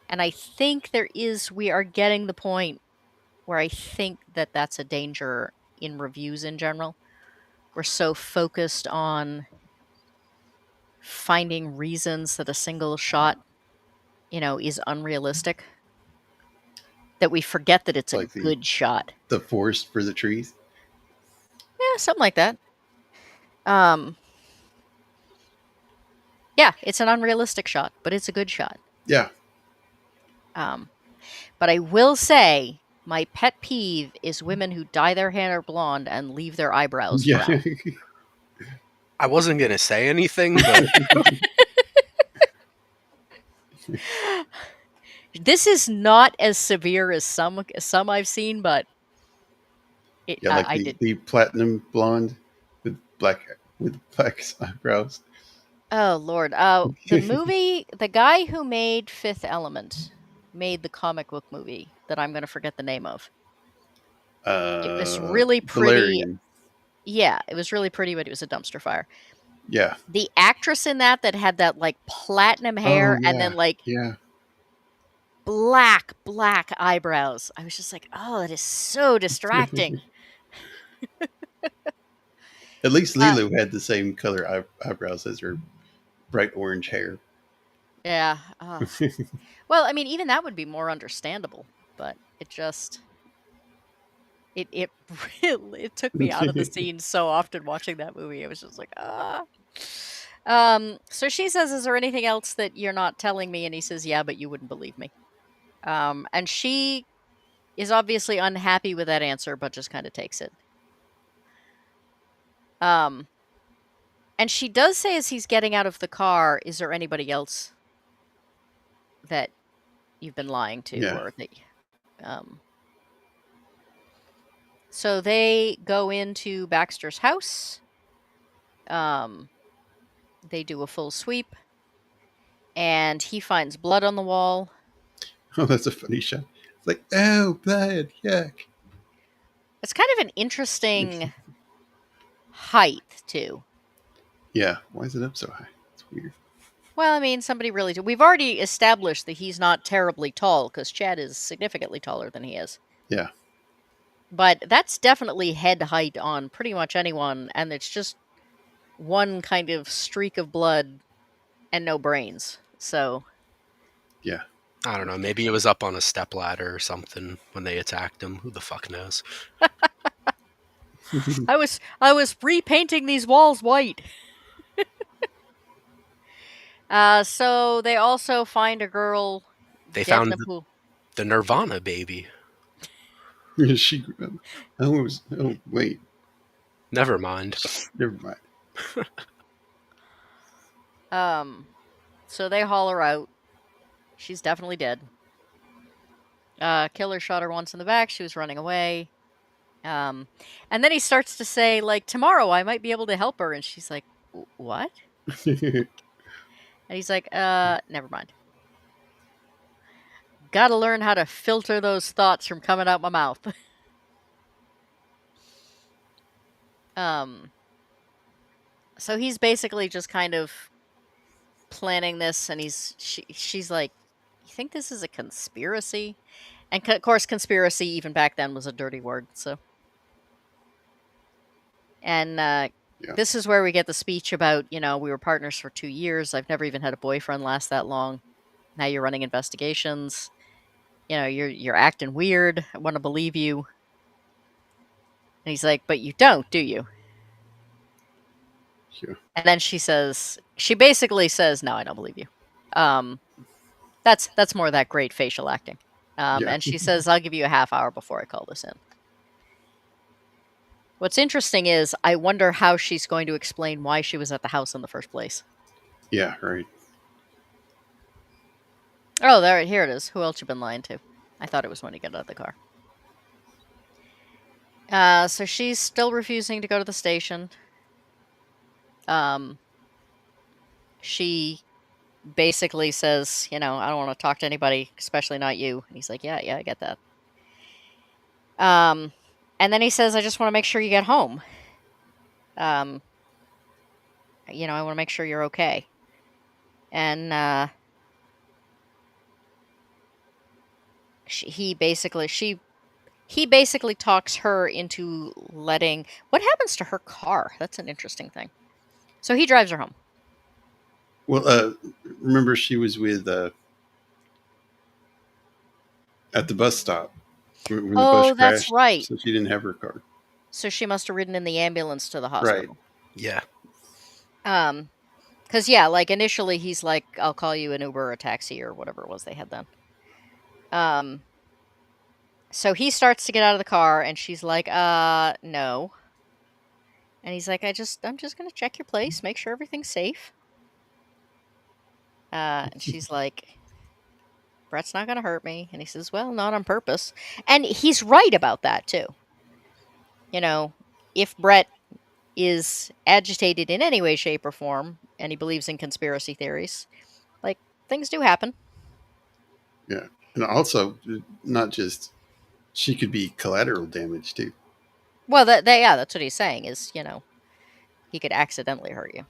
And I think we are getting the point where I think that that's a danger in reviews in general. We're so focused on finding reasons that a single shot, is unrealistic that we forget that it's a Like good shot. the forest for the trees. Yeah, something like that. Yeah, it's an unrealistic shot, but it's a good shot. Yeah. But I will say my pet peeve is women who dye their hair blonde and leave their eyebrows Yeah. brown. I wasn't going to say anything, but This is not as severe as some I've seen, but Yeah, like I did. the platinum blonde with black eyebrows. Oh Lord! The guy who made Fifth Element made the comic book movie that I'm going to forget the name of. It was really pretty. Valerian. Yeah, it was really pretty, but it was a dumpster fire. Yeah. The actress in that had that like platinum Oh hair and then yeah. like Yeah. black eyebrows. I was just like, oh, that is so distracting. At least Lilo had the same color eyebrows as her bright orange hair. Yeah. Well, I mean, even that would be more understandable, but it just it really it took me out of the scene so often watching that movie. I was just like, ah. So she says, "Is there anything else that you're not telling me?" And he says, "Yeah, but you wouldn't believe me." And she is obviously unhappy with that answer, but just kind of takes it. And she does say as he's getting out of the car, "Is there anybody else that you've been lying to?" Yeah. Or that, so they go into Baxter's house. They do a full sweep, and he finds blood on the wall. Oh, that's a funny shot. It's like, oh, blood, yuck. It's kind of an interesting height too. Yeah. Why is it up so high? It's weird. Well, I mean, somebody really. We've already established that he's not terribly tall because Chad is significantly taller than he is. Yeah. But that's definitely head height on pretty much anyone, and it's just one kind of streak of blood and no brains. So Yeah. I don't know. Maybe it was up on a stepladder or something when they attacked him. Who the fuck knows? I was repainting these walls white. So they also find a girl They dead in found a pool. the Nirvana baby. she. Oh, oh, wait. Never mind. Never mind. So they haul her out. She's definitely dead. Killer shot her once in the back. She was running away. And then he starts to say, like, tomorrow I might be able to help her. And she's like, what? And he's like, never mind. Gotta learn how to filter those thoughts from coming out my mouth. um, so he's basically just kind of planning this, and she's like, you think this is a conspiracy? And of course, conspiracy even back then was a dirty word. So, and Yeah. this is where we get the speech about, we were partners for 2 years. I've never even had a boyfriend last that long. Now you're running investigations. You're acting weird. I want to believe you. And he's like, but you don't, do you? Yeah. And then she basically says, no, I don't believe you. That's more that great facial acting. Yeah. And she says, I'll give you a half hour before I call this in. What's interesting is I wonder how she's going to explain why she was at the house in the first place. Yeah. Right. Oh, here it is. Who else you been lying to? I thought it was when he got out of the car. So she's still refusing to go to the station. She basically says, I don't want to talk to anybody, especially not you. And he's like, yeah, I get that. And then he says, I just want to make sure you get home. I want to make sure you're okay. And he basically talks her into letting. What happens to her car? That's an interesting thing. So he drives her home. Well, remember she was with at the bus stop when the bus Oh, that's crashed, right. so she didn't have her car. So she must have ridden in the ambulance to the Right. hospital. Yeah. Because like initially he's like, I'll call you an Uber or a taxi or whatever it was they had then. So he starts to get out of the car and she's like, no. And he's like, I'm just gonna check your place, make sure everything's safe. And she's like, Brett's not gonna hurt me. And he says, well, not on purpose. And he's right about that too. If Brett is agitated in any way, shape, or form, and he believes in conspiracy theories, like, things do happen. Yeah. And also, not just she could be collateral damage too. Well, that's what he's saying is, he could accidentally hurt you.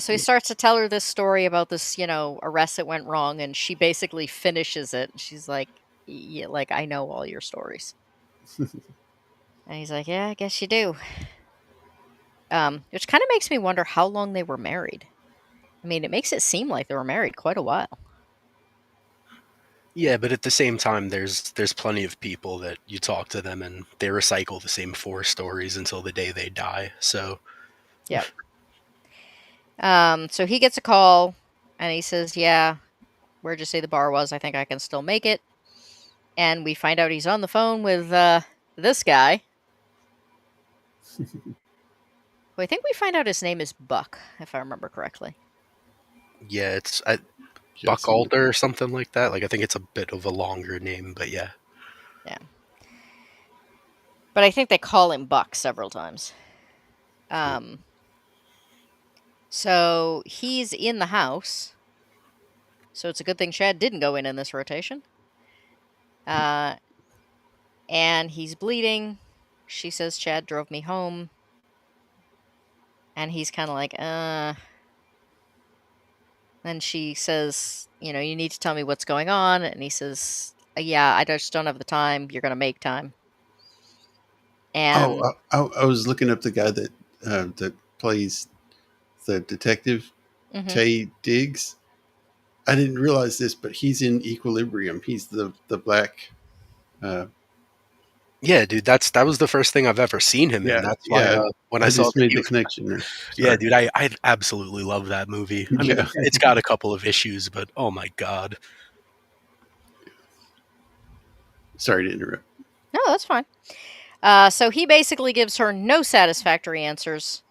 So he starts to tell her this story about this, arrest that went wrong, and she basically finishes it. She's like, yeah, like, I know all your stories. And he's like, yeah, I guess you do. Which kind of makes me wonder how long they were married. I mean, it makes it seem like they were married quite a while. Yeah, but at the same time, there's plenty of people that you talk to them and they recycle the same 4 stories until the day they die. So, Yep. So he gets a call, and he says, yeah, where'd you say the bar was? I think I can still make it. And we find out he's on the phone with this guy. Who I think we find out his name is Buck, if I remember correctly. yeah, it's Yeah, Buckalter or something like that. Like, I think it's a bit of a longer name, but yeah. Yeah. But I think they call him Buck several times. So he's in the house. So it's a good thing Chad didn't go in this rotation. And he's bleeding. she says Chad drove me home. And he's kind of like, Then she says, you need to tell me what's going on. And he says, yeah, I just don't have the time. You're going to make time. And I was looking up the guy that plays the detective, mhm. Tay Diggs. I didn't realize this, but he's in Equilibrium. He's the black. Uh, Yeah, dude, that was the first thing I've ever seen him in. yeah, That's why yeah. when I I saw just that made he the was, connection there. yeah, Sorry. dude, I absolutely love that movie. I mean, Yeah. it's got a couple of issues, but oh my god. Sorry to interrupt. No, that's fine. So he basically gives her no satisfactory answers.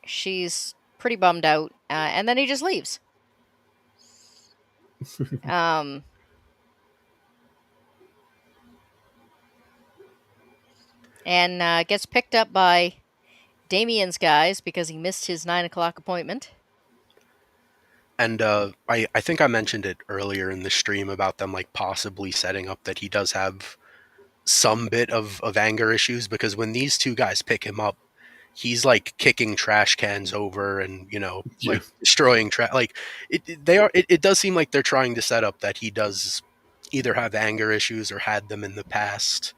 She's pretty bummed out. And then he just leaves. Um, and gets picked up by Damien's guys because he missed his 9 o'clock appointment. And I think I mentioned it earlier in the stream about them like possibly setting up that he does have some bit of anger issues, because when these two guys pick him up, he's like kicking trash cans over and Yeah. like destroying trash. Like it does seem like they're trying to set up that he does either have anger issues or had them in the past.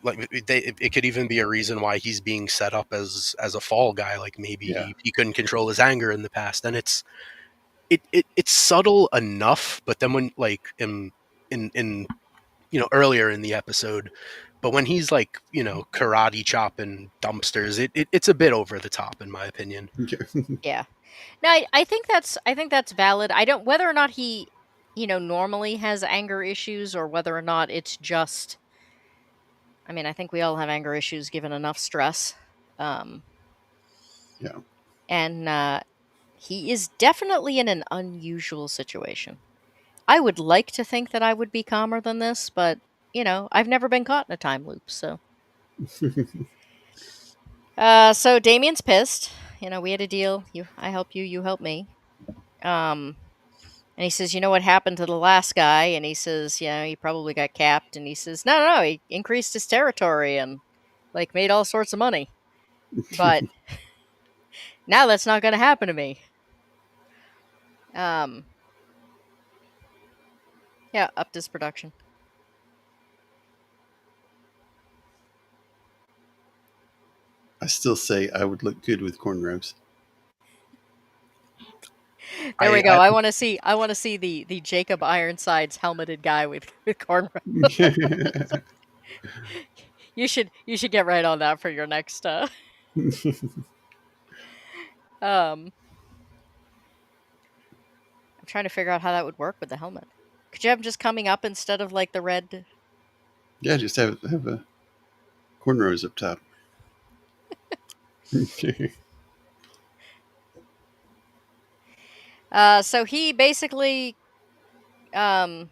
Like it could even be a reason why he's being set up as a fall guy. Like maybe Yeah. he couldn't control his anger in the past, and it's subtle enough. But then when like in earlier in the episode, but when he's like karate chopping dumpsters, it's a bit over the top in my opinion. Yeah. No, I think that's valid. I don't whether or not he, normally has anger issues or whether or not it's just. I mean, I think we all have anger issues given enough stress. Um, Yeah. and he is definitely in an unusual situation. I would like to think that I would be calmer than this, but I've never been caught in a time loop, so. So Damien's pissed. We had a deal. I help you, you help me. Um, and he says, you know what happened to the last guy? And he says, he probably got capped. And he says, no, no, no, he increased his territory and like made all sorts of money. But now that's not going to happen to me. Um, yeah, upped his production. I still say I would look good with cornrows. There we I, go. I I want to see the Jacob Ironsides helmeted guy with cornrows. You should get right on that for your next um I'm trying to figure out how that would work with the helmet. Could you have him just coming up instead of like the red? Yeah, just have a cornrows up top. So he basically um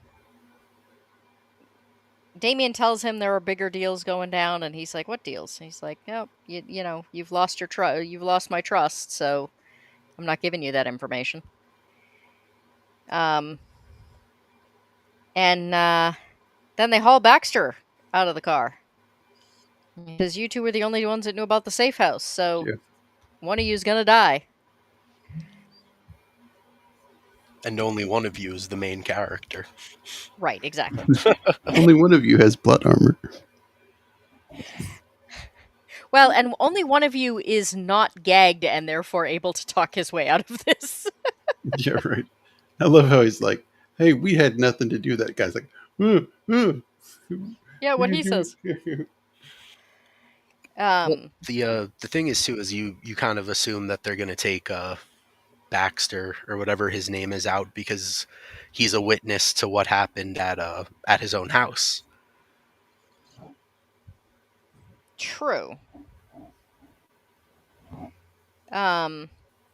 Damien tells him there are bigger deals going down, and he's like, "What deals?" And he's like, "No, you've lost you've lost my trust, so I'm not giving you that information." Um, and then they haul Baxter out of the car because you two were the only ones that knew about the safe house, so Yeah. one of you's gonna die. and only one of you is the main character. Right, exactly. Only one of you has plot armor. Well, and only one of you is not gagged and therefore able to talk his way out of this. Yeah, right. I love how he's like, "Hey, we had nothing to do." That guy's like, "What Yeah, are what you he says. doing?" Well, Um, the thing is too is you kind of assume that they're gonna take Baxter or whatever his name is out because he's a witness to what happened at his own house. True. Um,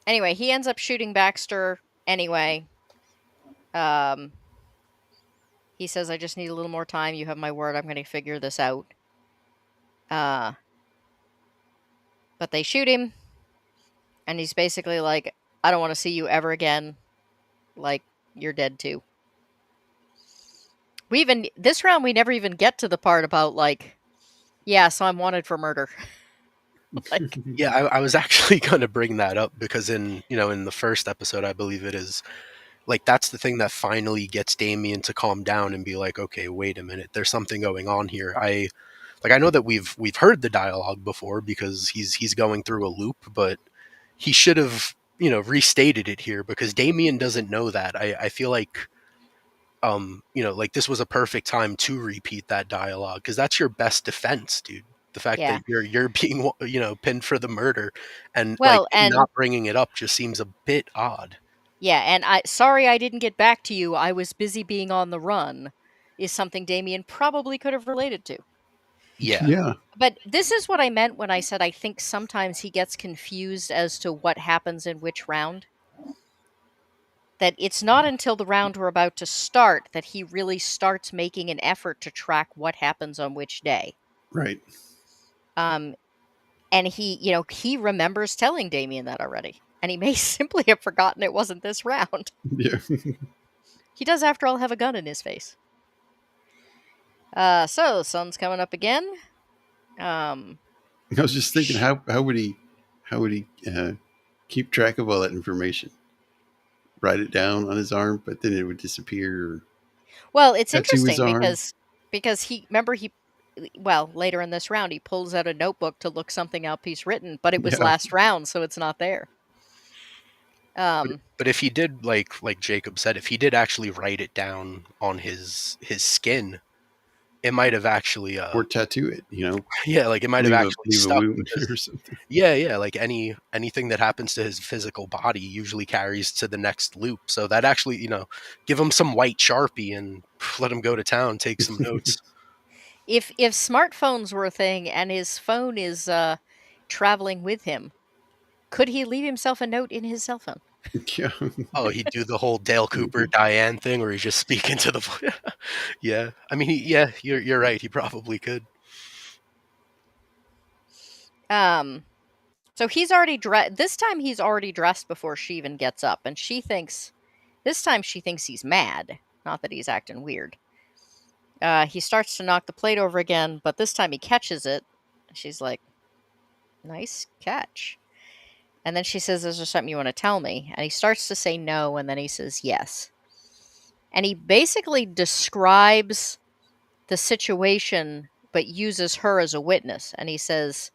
anyway, he ends up shooting Baxter anyway. Um, he says, "I just need a little more time. You have my word. I'm going to figure this out." Uh, but they shoot him, and he's basically like, "I don't want to see you ever again. Like, you're dead too." This round we never even get to the part about like Yeah, so I'm wanted for murder. Like, Yeah, I was actually going to bring that up because in the first episode, I believe it is, like that's the thing that finally gets Damien to calm down and be like, okay, wait a minute, there's something going on here. I know that we've heard the dialogue before because he's going through a loop, but he should have restated it here because Damien doesn't know that. I feel like like this was a perfect time to repeat that dialogue because that's your best defense, dude. The fact yeah. that you're being pinned for the murder, and like Well, him and not bringing it up just seems a bit odd. yeah, and sorry I didn't get back to you. I was busy being on the run is something Damien probably could have related to. Yeah, Yeah, But this is what I meant when I said I think sometimes he gets confused as to what happens in which round. That it's not until the round we're about to start that he really starts making an effort to track what happens on which day. right. Um, and he remembers telling Damien that already. And he may simply have forgotten it wasn't this round. Yeah. He does, after all, have a gun in his face. So sun's coming up again. Um, I was just thinking, sh- how would he keep track of all that information? Write it down on his arm, but then it would disappear, or well, it's tattoo his interesting arm. because he well, later in this round he pulls out a notebook to look something up he's written, but it was Yeah, last round, so it's not there. but Um, but if he did, like Jacob said, if he did actually write it down on his skin, it might have actually or tattoo it. yeah, like it might have Leave a actually leave a stuck wound because or something. yeah, like anything that happens to his physical body usually carries to the next loop. So that actually, give him some white Sharpie and let him go to town, take some notes. if smartphones were a thing and his phone is traveling with him, could he leave himself a note in his cell phone? Yeah, Oh, he'd do the whole Dale Cooper Diane thing where he's just speaking to the yeah. I mean, yeah, you're right. He probably could. Um, so he's already dressed. This time he's already dressed before she even gets up, and this time she thinks he's mad, not that he's acting weird. He starts to knock the plate over again, but this time he catches it. She's like, "Nice catch." And then she says, "Is there something you want to tell me?" And he starts to say no, and then he says yes. And he basically describes the situation, but uses her as a witness. And he says,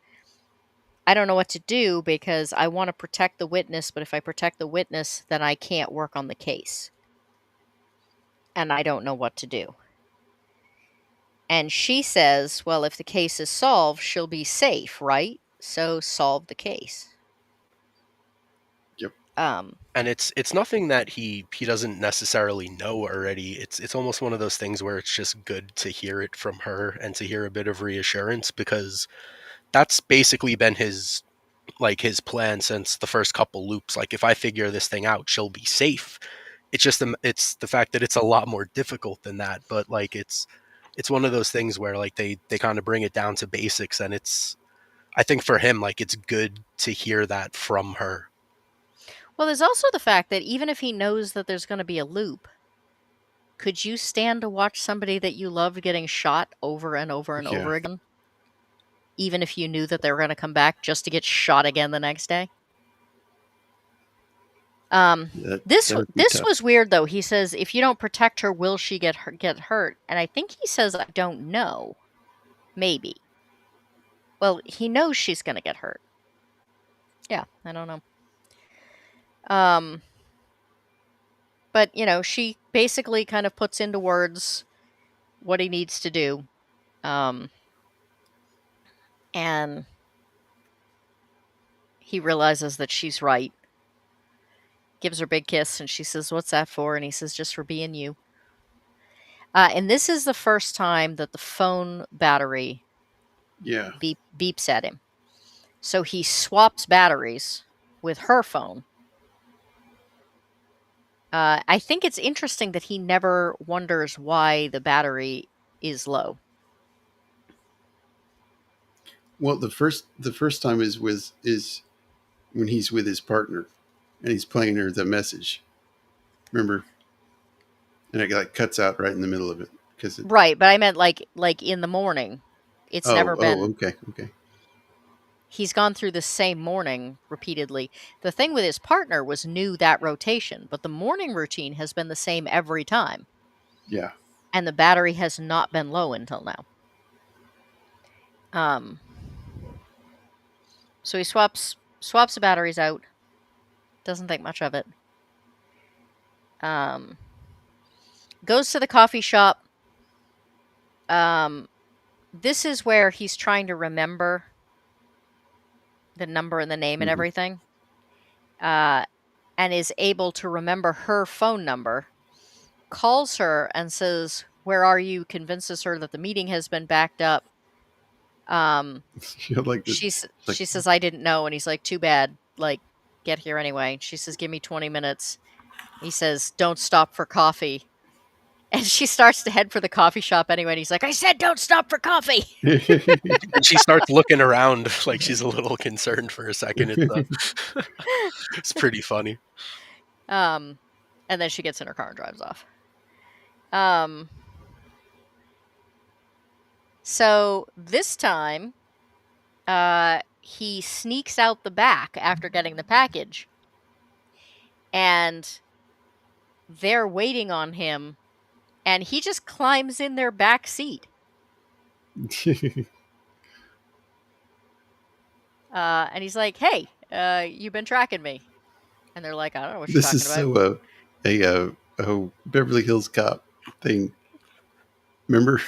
"I don't know what to do because I want to protect the witness, but if I protect the witness, then I can't work on the case. And I don't know what to do." And she says, "Well, if the case is solved, she'll be safe, right? So solve the case." yep, Um, And it's nothing that he doesn't necessarily know already. It's almost one of those things where it's just good to hear it from her and to hear a bit of reassurance because that's basically been his plan since the first couple loops. Like if I figure this thing out, she'll be safe. It's the fact that it's a lot more difficult than that, but like it's one of those things where like they kind of bring it down to basics, and it's I think for him like it's good to hear that from her. well, there's also the fact that even if he knows that there's going to be a loop, could you stand to watch somebody that you loved getting shot over and over and yeah. over again, even if you knew that they were going to come back just to get shot again the next day? That This that would be this tough. was weird though. He says, "If you don't protect her, will she get hurt?" And I think he says, "I don't know. Maybe." Well, he knows she's going to get hurt. Yeah, I don't know. Um, but she basically kind of puts into words what he needs to do. Um, and he realizes that she's right. Gives her a big kiss, and she says, "What's that for?" And he says, "Just for being you." And this is the first time that the phone battery Yeah, beeps at him. So he swaps batteries with her phone. I think it's interesting that he never wonders why the battery is low. well, the first time is when he's with his partner, and he's playing her the message. Remember, and it like cuts out right in the middle of it because it. Right, but I meant like in the morning. It's Oh, never been. okay, okay. He's gone through the same morning repeatedly. The thing with his partner was new that rotation, but the morning routine has been the same every time, Yeah. and the battery has not been low until now. Um, so he swaps the batteries out. Doesn't think much of it. Um, goes to the coffee shop. Um, this is where he's trying to remember the number and the name and Hmm. everything, uh, and is able to remember her phone number. Calls her and says, "Where are you?" Convinces her that the meeting has been backed up. Um, Like the like she says, "I didn't know," and he's like, "Too bad. Like, get here anyway." She says, "Give me 20 minutes." He says, "Don't stop for coffee." And she starts to head for the coffee shop anyway. And he's like, "I said, don't stop for coffee." And she starts looking around like she's a little concerned for a second. It's pretty funny. And then she gets in her car and drives off. Um, so this time, he sneaks out the back after getting the package, and they're waiting on him, and he just climbs in their back seat. And he's like, "Hey, you've been tracking me." And they're like, "I don't know what you're This talking is about." so Beverly Hills Cop thing. Remember,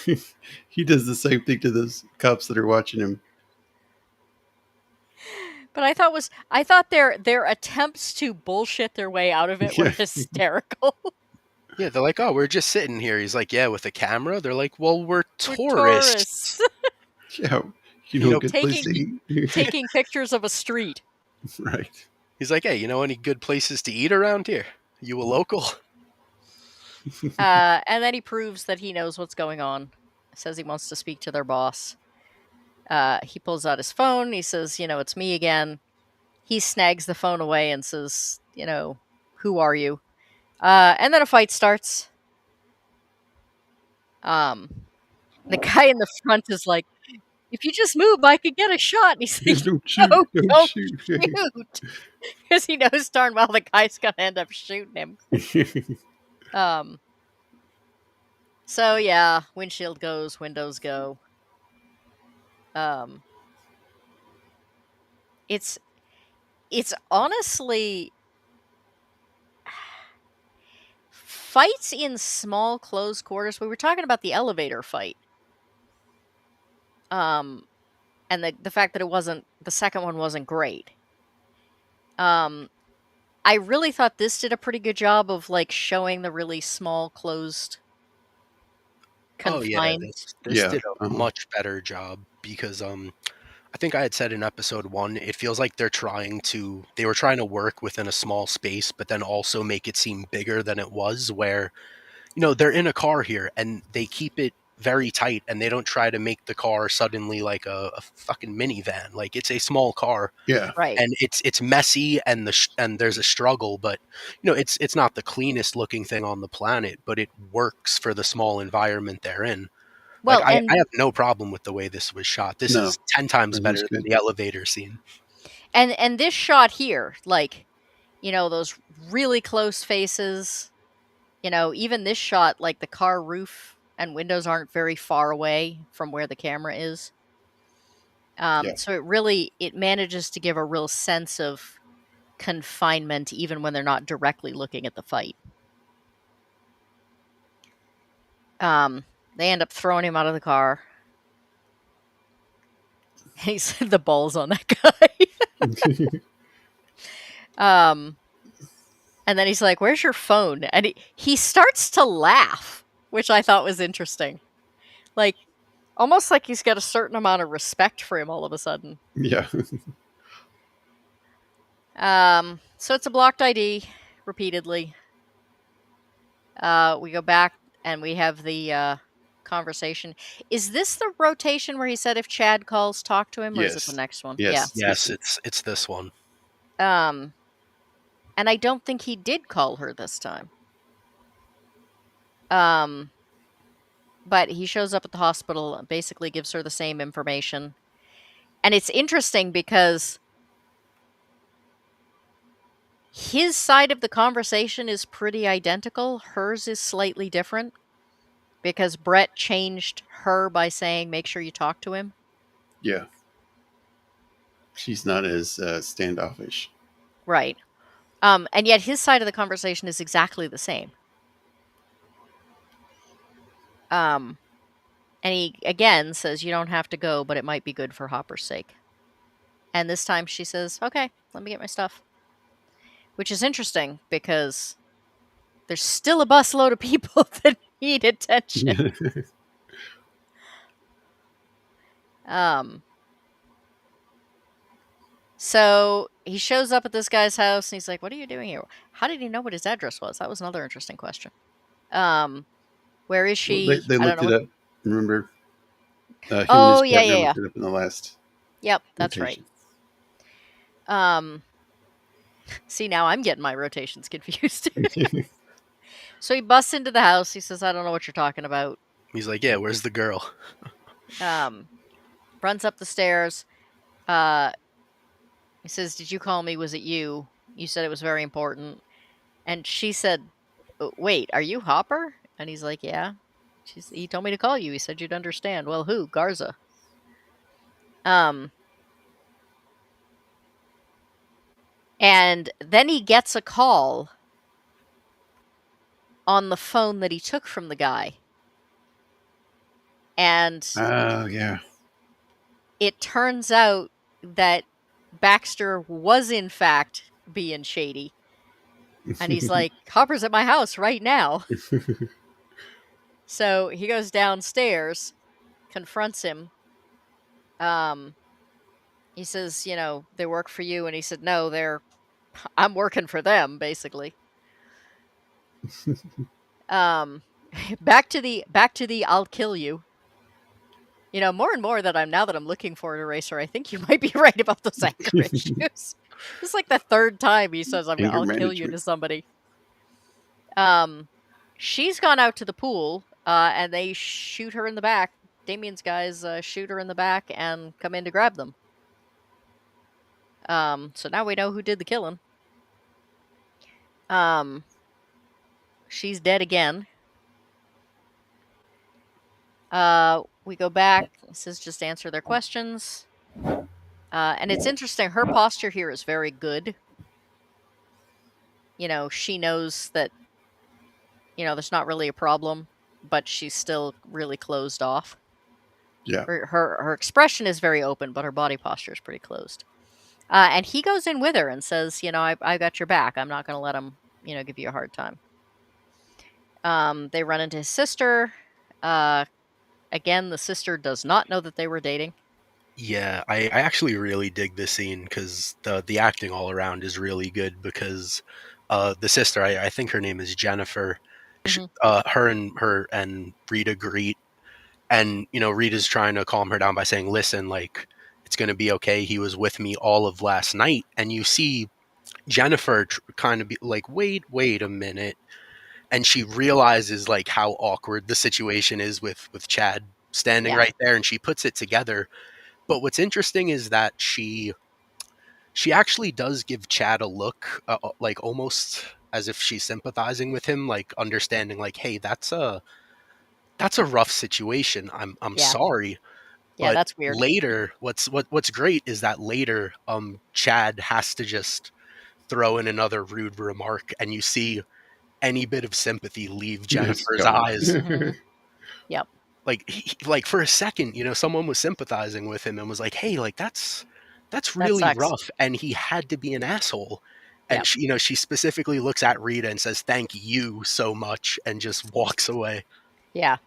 he does the same thing to those cops that are watching him. But I thought their attempts to bullshit their way out of it were Yeah, hysterical. Yeah, they're like, "Oh, we're just sitting here." He's like, "Yeah, with a camera." They're like, "Well, we're We're tourists." tourists yeah. You You know, a know, good place taking to eat. taking pictures of a street. Right. he's like, "Hey, you know any good places to eat around here? You a local?" And then he proves that he knows what's going on. Says he wants to speak to their boss. He pulls out his phone. He says, "It's me again." He snags the phone away and says, "Who are you?" And then a fight starts. Um, the guy in the front is like, "If you just move, I could get a shot." And he's like, Don't shoot! "No, Don't don't shoot! shoot," because he knows darn well the guy's gonna end up shooting him. Um, so yeah, windshield goes, windows go. Um, it's it's honestly fights in small close quarters. We were talking about the elevator fight. Um, and the fact that the second one wasn't great. Um, I really thought this did a pretty good job of like showing the really small closed Oh yeah, confined. this Yeah. did a Uh-huh. much better job because I think I had said in episode 1, it feels like they were trying to work within a small space, but then also make it seem bigger than it was, where, they're in a car here and they keep it very tight and they don't try to make the car suddenly like a fucking minivan. Like, it's a small car Yeah. Right. and it's messy and and there's a struggle, but it's not the cleanest looking thing on the planet, but it works for the small environment they're in. Like, Well, I have no problem with the way this was shot. This No, is 10 times that better was than good. the elevator scene. and this shot here, like, those really close faces, even this shot, like the car roof and windows aren't very far away from where the camera is. Yeah. So it manages to give a real sense of confinement even when they're not directly looking at the fight. Um, they end up throwing him out of the car. He said the balls on that guy. um, and then he's like, "Where's your phone?" And he starts to laugh, which I thought was interesting. Like, almost like he's got a certain amount of respect for him all of a sudden. Yeah. So it's a blocked ID repeatedly. We go back and we have the conversation. Is this the rotation where he said if Chad calls, talk to him, or is it the Yes. next one? Yeah. Yes. It's this Yes, one. it's this one. Um, and I don't think he did call her this time. Um, But he shows up at the hospital and basically gives her the same information. And it's interesting because his side of the conversation is pretty identical. Hers is slightly different because Brett changed her by saying, make sure you talk to him. Yeah. She's not as standoffish. Right. And yet his side of the conversation is exactly the same. And he again says, you don't have to go, but it might be good for Hopper's sake. And this time she says, okay, let me get my stuff. Which is interesting because there's still a busload of people that need attention. So he shows up at this guy's house and he's like, what are you doing here? How did he know what his address was? That was another interesting question. Where is Well, she? they I don't looked know it what. up. Remember, him and his Oh, yeah, yeah, partner yeah. looked it up in the last Yep, that's right. rotation. See, now I'm getting my rotations confused. So he busts into the house. He says, I don't know what you're talking about. He's like, yeah, where's the girl? Runs up the stairs. He says, did you call me? Was it you? You said it was very important. And she said, wait, are you Hopper? And he's like, yeah. He told me to call you. He said you'd understand. Well, who? Garza. And then he gets a call on the phone that he took from the guy. And Yeah. it turns out that Baxter was, in fact, being shady. And he's like, Hopper's at my house right now. So he goes downstairs, confronts him. He says, they work for you. And he said, no, I'm working for them, basically. Back to the I'll kill you. More and more that now that I'm looking for an eraser, I think you might be right about those anger issues. It's like the third time he says, Anger I'll kill you management. to somebody. She's gone out to the pool, and they shoot her in the back. Damien's guys shoot her in the back and come in to grab them. So now we know who did the killing. She's dead again. We go back. This is just answer their questions. And it's interesting. Her posture here is very good. She knows that, there's not really a problem, but she's still really closed off. Yeah. Her expression is very open, but her body posture is pretty closed. And he goes in with her and says, I got your back. I'm not going to let him, give you a hard time. They run into his sister. Again, the sister does not know that they were dating. Yeah, I actually really dig this scene because the acting all around is really good because the sister, I think her name is Jennifer, her and Rita greet, and Rita's trying to calm her down by saying, listen, like, it's going to be okay. He was with me all of last night. And you see Jennifer kind of be like, wait a minute. And she realizes like how awkward the situation is with Chad standing right there, and she puts it together. But what's interesting is that she actually does give Chad a look, like almost as if she's sympathizing with him, like understanding, like, hey, that's a rough situation. I'm sorry. Yeah, But that's weird. later, what's great is that later, Chad has to just throw in another rude remark, and you see any bit of sympathy leave Jennifer's eyes. Yep. Like for a second, someone was sympathizing with him and was like, "Hey, like that's That really sucks. rough," and he had to be an asshole. And Yep. she specifically looks at Rita and says, "Thank you so much," and just walks away. Yeah.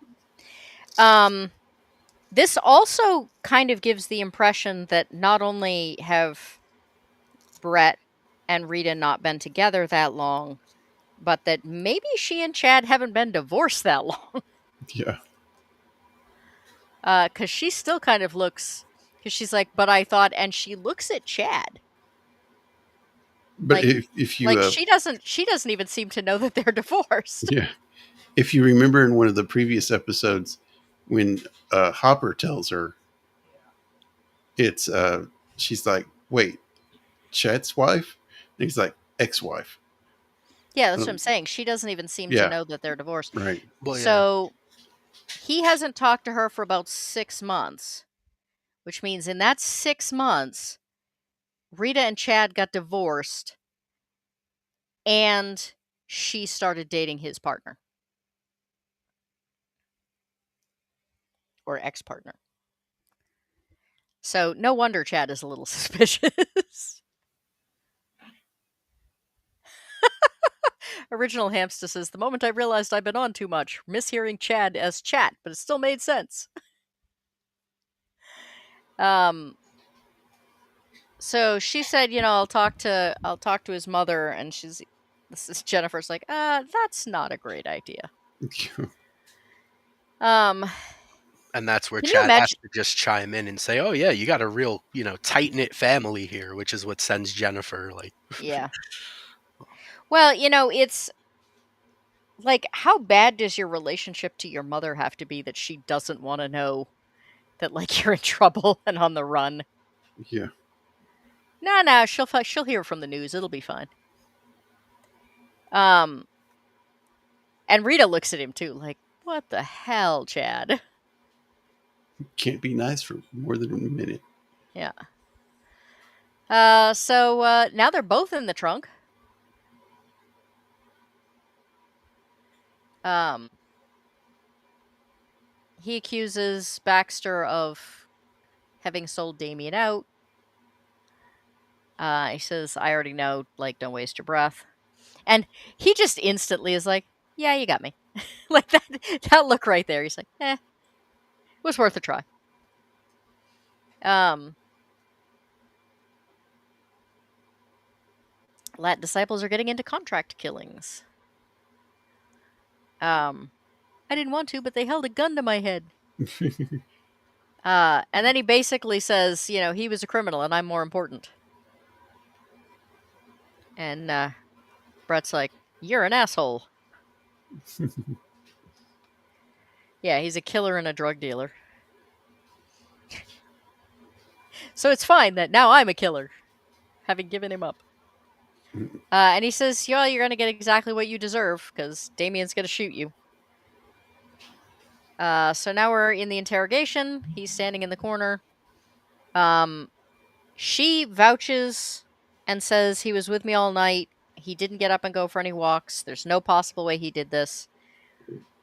This also kind of gives the impression that not only have Brett and Rita not been together that long, but that maybe she and Chad haven't been divorced that long. Yeah. Because she still kind of looks, because she's like, but I thought, and she looks at Chad. But like, if you she doesn't even seem to know that they're divorced. yeah, if you remember in one of the previous episodes, when Hopper tells her, it's she's like, wait, Chet's wife? And he's like, ex-wife. Yeah, that's what I'm saying. She doesn't even seem to Yeah, know that they're divorced. right. Well, yeah. So he hasn't talked to her for about 6 months, which means in that 6 months, Rita and Chad got divorced and she started dating his partner or ex-partner. So no wonder Chad is a little suspicious. Original Hamster says, the moment I realized I've been on too much, mishearing Chad as chat, but it still made sense. So she said, I'll talk to his mother, and this is Jennifer's like, that's not a great idea. Um, And that's where can you Chad has imagine? to just chime in and say, "Oh yeah, you got a real, tight knit family here," which is what sends Jennifer like. Yeah. Well, it's like, how bad does your relationship to your mother have to be that she doesn't want to know that, like, you're in trouble and on the run? Yeah. No, she'll hear from the news. It'll be fine. And Rita looks at him too, like, what the hell, Chad? Can't be nice for more than a minute. Yeah. So now they're both in the trunk. He accuses Baxter of having sold Damien out. He says, I already know, like, don't waste your breath. And he just instantly is like, yeah, you got me. Like, that look right there. He's like, it was worth a try. Latin disciples are getting into contract killings. I didn't want to, but they held a gun to my head. And then he basically says, he was a criminal and I'm more important. And Brett's like, you're an asshole. Yeah, he's a killer and a drug dealer. So it's fine that now I'm a killer, having given him up. And he says, you're going to get exactly what you deserve, because Damien's going to shoot you. So now we're in the interrogation. He's standing in the corner. She vouches and says he was with me all night. He didn't get up and go for any walks. There's no possible way he did this.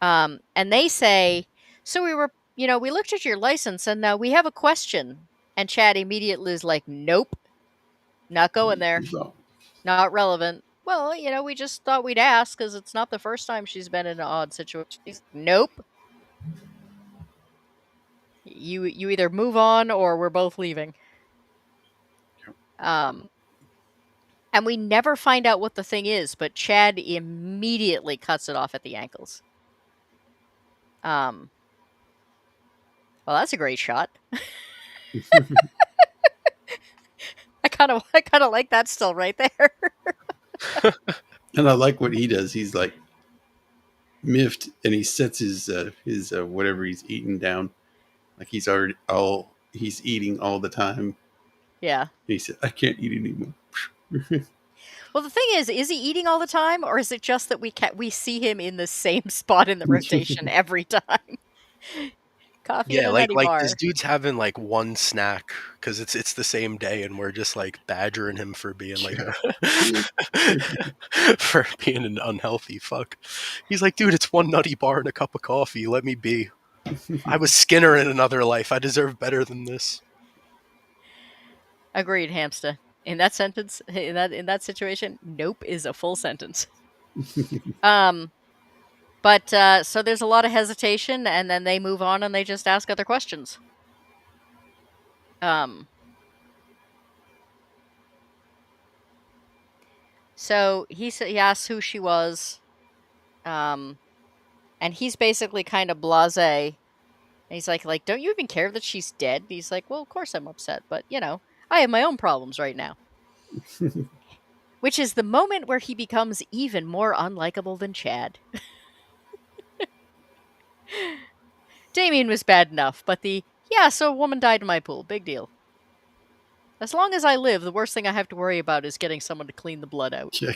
And they say, so we looked at your license and we have a question. And Chad immediately is like, nope, not going there. Not relevant. Well, we just thought we'd ask because it's not the first time she's been in an odd situation. Nope. You either move on or we're both leaving. And we never find out what the thing is, but Chad immediately cuts it off at the ankles. Well, that's a great shot. I kind of like that still right there. And I like what he does. He's like miffed, and he sets his whatever he's eating down, like he's eating all the time. Yeah. He said, "I can't eat anymore." Well, the thing is he eating all the time, or is it just that we see him in the same spot in the rotation every time? Coffee and Yeah, a like nutty like bar. this dude's having like one snack because it's the same day, and we're just like badgering him for being like for being an unhealthy fuck. He's like, dude, it's one nutty bar and a cup of coffee. Let me be. I was Skinner in another life. I deserve better than this. Agreed, Hamster. In that sentence, in that situation, nope is a full sentence. But so there's a lot of hesitation, and then they move on and they just ask other questions. So he asks who she was, and he's basically kind of blasé. And he's like, don't you even care that she's dead? And he's like, well, of course I'm upset, but I have my own problems right now. Which is the moment where he becomes even more unlikable than Chad. Damien was bad enough, but so a woman died in my pool. Big deal. As long as I live, the worst thing I have to worry about is getting someone to clean the blood out. Yeah,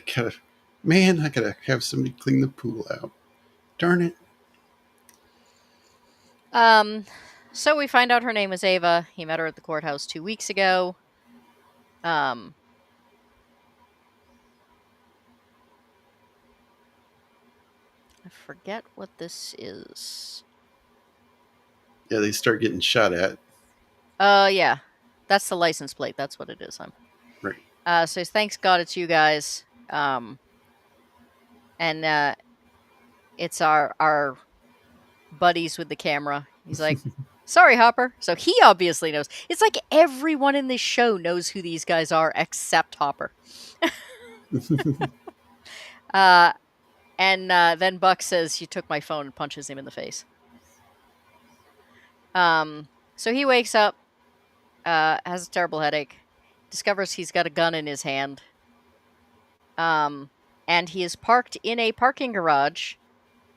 I gotta have somebody clean the pool out. Darn it. So we find out her name is Ava. He met her at the courthouse 2 weeks ago. I forget what this is. Yeah, they start getting shot at. Yeah. That's the license plate. That's what it is. Right. So thanks God it's you guys. And it's our buddies with the camera. He's like, sorry, Hopper. So he obviously knows. It's like everyone in this show knows who these guys are except Hopper. And then Buck says, you took my phone, and punches him in the face. So he wakes up, has a terrible headache, discovers he's got a gun in his hand. And he is parked in a parking garage,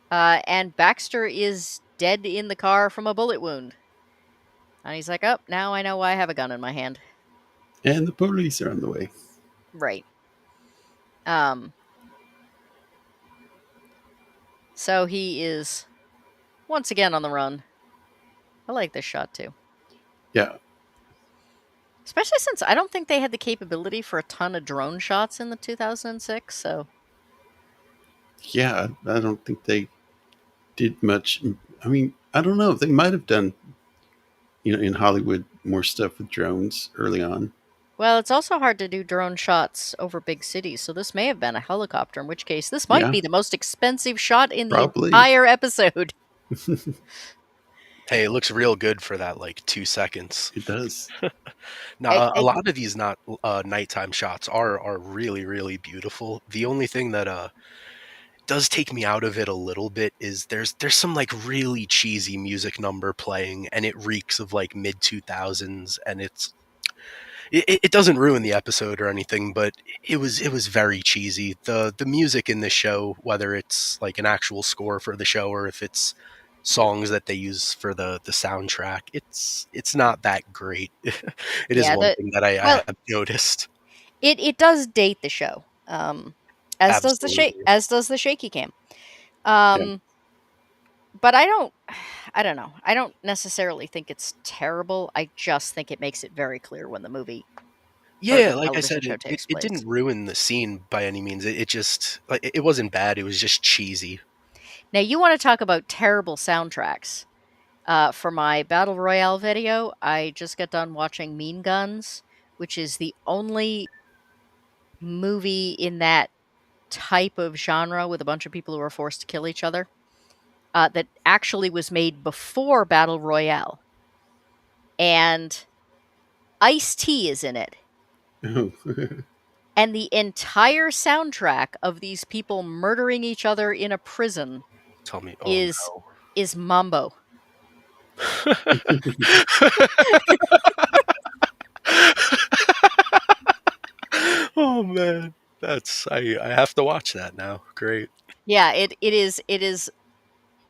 and Baxter is dead in the car from a bullet wound. And he's like, oh, now I know why I have a gun in my hand. And the police are on the way. Right. So he is once again on the run. I like this shot too. Yeah. Especially since I don't think they had the capability for a ton of drone shots in the 2006, so. Yeah, I don't think they did much. I mean, I don't know. They might have done, in Hollywood, more stuff with drones early on. Well, it's also hard to do drone shots over big cities, so this may have been a helicopter, in which case this might Yeah, be the most expensive shot in the probably. entire episode. Hey, it looks real good for that, 2 seconds. It does. Now, a lot of these nighttime shots are really, really beautiful. The only thing that does take me out of it a little bit is there's some really cheesy music number playing, and it reeks of mid 2000s, and it doesn't ruin the episode or anything, but it was very cheesy. The music in this show, whether it's an actual score for the show or if it's songs that they use for the soundtrack, it's not that great. It is one thing that I have noticed. It does date the show, as does the shaky cam. Yeah. But I don't know. I don't necessarily think it's terrible. I just think it makes it very clear when the movie, Yeah, the like I television said, show it takes it place. didn't ruin the scene by any means. It just it wasn't bad. It was just cheesy. Now, you want to talk about terrible soundtracks. For my Battle Royale video, I just got done watching Mean Guns, which is the only movie in that type of genre with a bunch of people who are forced to kill each other, that actually was made before Battle Royale. And Ice-T is in it. Oh. And the entire soundtrack of these people murdering each other in a prison Tell me, is Mambo. Oh man, that's I have to watch that now. Great. Yeah, it is.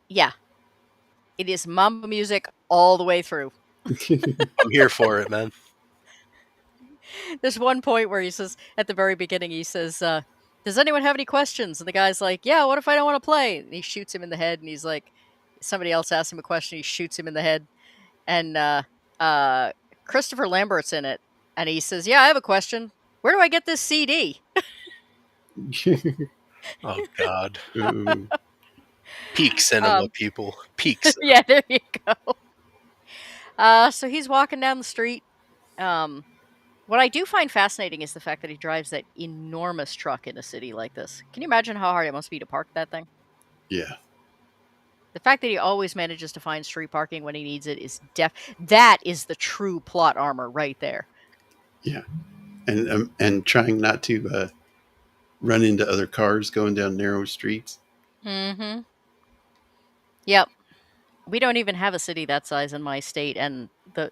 Yeah, it is Mambo music all the way through. I'm here for it, man. There's one point where he says, at the very beginning, he says, does anyone have any questions? And the guy's like, yeah, what if I don't want to play? And he shoots him in the head, and he's like, somebody else asks him a question, he shoots him in the head. And Christopher Lambert's in it, and he says, yeah, I have a question. Where do I get this CD? Oh God. Ooh. Peak cinema, people. Peak cinema. Yeah, there you go. So he's walking down the street. What I do find fascinating is the fact that he drives that enormous truck in a city like this. Can you imagine how hard it must be to park that thing? Yeah. The fact that he always manages to find street parking when he needs it is that is the true plot armor right there. Yeah. And trying not to run into other cars going down narrow streets. Mm-hmm. Yep. We don't even have a city that size in my state, and the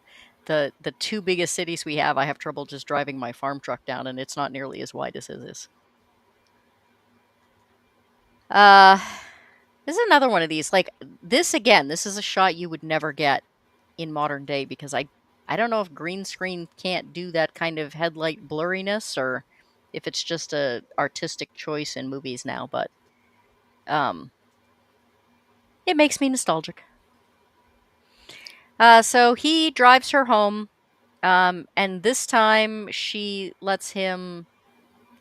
two biggest cities we have, I have trouble just driving my farm truck down, and it's not nearly as wide as it is. This is another one of these. Like this again, this is a shot you would never get in modern day because I don't know if green screen can't do that kind of headlight blurriness or if it's just a artistic choice in movies now, but um it makes me nostalgic. So he drives her home, and this time she lets him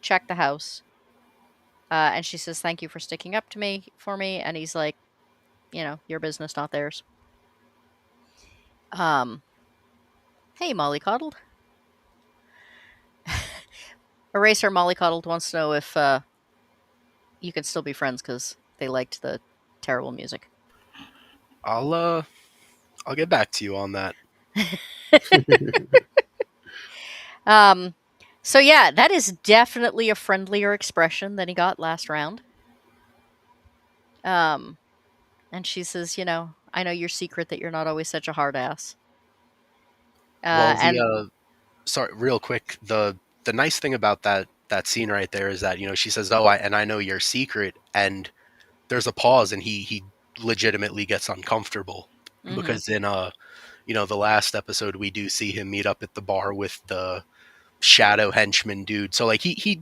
check the house. And she says, "Thank you for sticking up to me for me." And he's like, "Your business, not theirs." Um, hey, Mollycoddled. Eraser Mollycoddled wants to know if you can still be friends because they liked the terrible music. I'll get back to you on that. um, so yeah, that is definitely a friendlier expression than he got last round. Um, and she says, "I know your secret that you're not always such a hard ass." Well, And sorry, real quick, the nice thing about that scene right there is that she says, "Oh, I know your secret," and there's a pause, and he legitimately gets uncomfortable mhm, because in the last episode we do see him meet up at the bar with the shadow henchman dude. So like he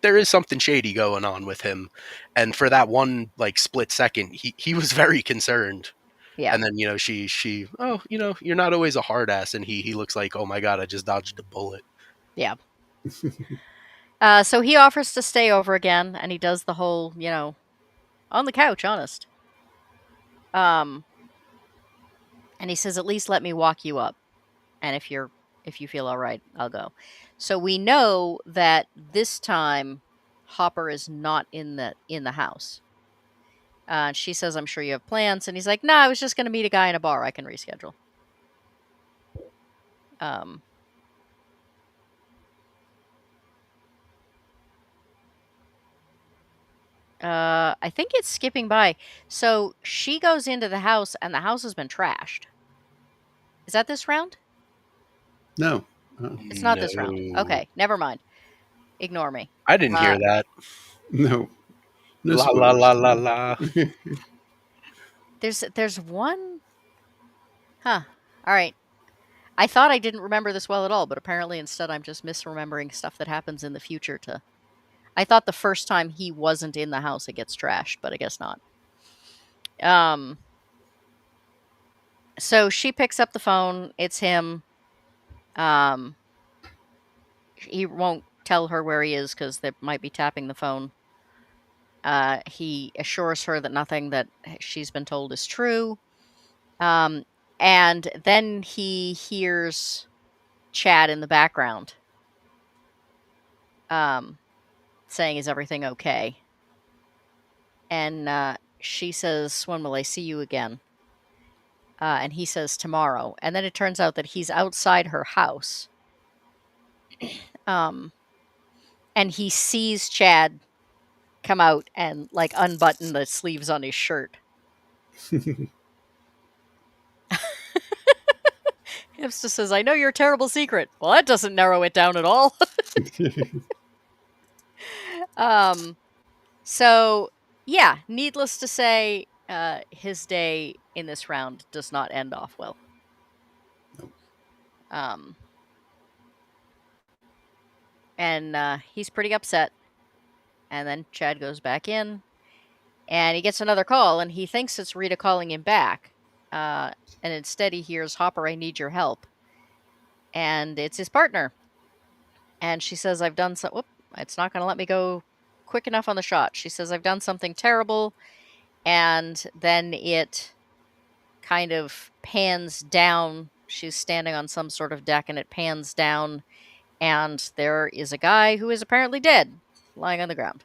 there is something shady going on with him, and for that one like split second, he was very concerned. yeah, And then she oh you're not always a hard ass, and he looks like, oh my god, I just dodged a bullet. yeah. So he offers to stay over again, and he does the whole, on the couch, honest. Um, and he says, "At least let me walk you up, and if you feel all right, I'll go." So we know that this time Hopper is not in the house. She says, "I'm sure you have plans," and he's like, "No, I was just going to meet a guy in a bar. I can reschedule." Um, I think it's skipping by. So she goes into the house, and the house has been trashed. Is that this round? No. Oh, It's not No, this round. Okay, never mind. Ignore me. I didn't hear Uh, that. no. No La la la spoilers la today. la. there's one. Huh. All right. I thought I didn't remember this well at all, but apparently instead I'm just misremembering stuff that happens in the future. I thought the first time he wasn't in the house it gets trashed, but I guess not. Um. So she picks up the phone. It's him. Um. He won't tell her where he is because they might be tapping the phone. He assures her that nothing that she's been told is true. Um, and then he hears Chad in the background, um, saying, "Is everything okay?" And she says, "When will I see you again?" And he says, "Tomorrow." And then it turns out that he's outside her house. Um, and he sees Chad come out and like unbutton the sleeves on his shirt. Hipster says, "I know your terrible secret." Well, that doesn't narrow it down at all. um, so, yeah, needless to say, his day in this round does not end off well. Um, and he's pretty upset. And then Chad goes back in, and he gets another call, and he thinks it's Rita calling him back. And instead, he hears, "Hopper, I need your help." And it's his partner. And she says, "I've done so." Whoop, it's not going to let me go quick enough on the shot. She says, "I've done something terrible." And then it kind of pans down. She's standing on some sort of deck, and it pans down, and there is a guy who is apparently dead, lying on the ground.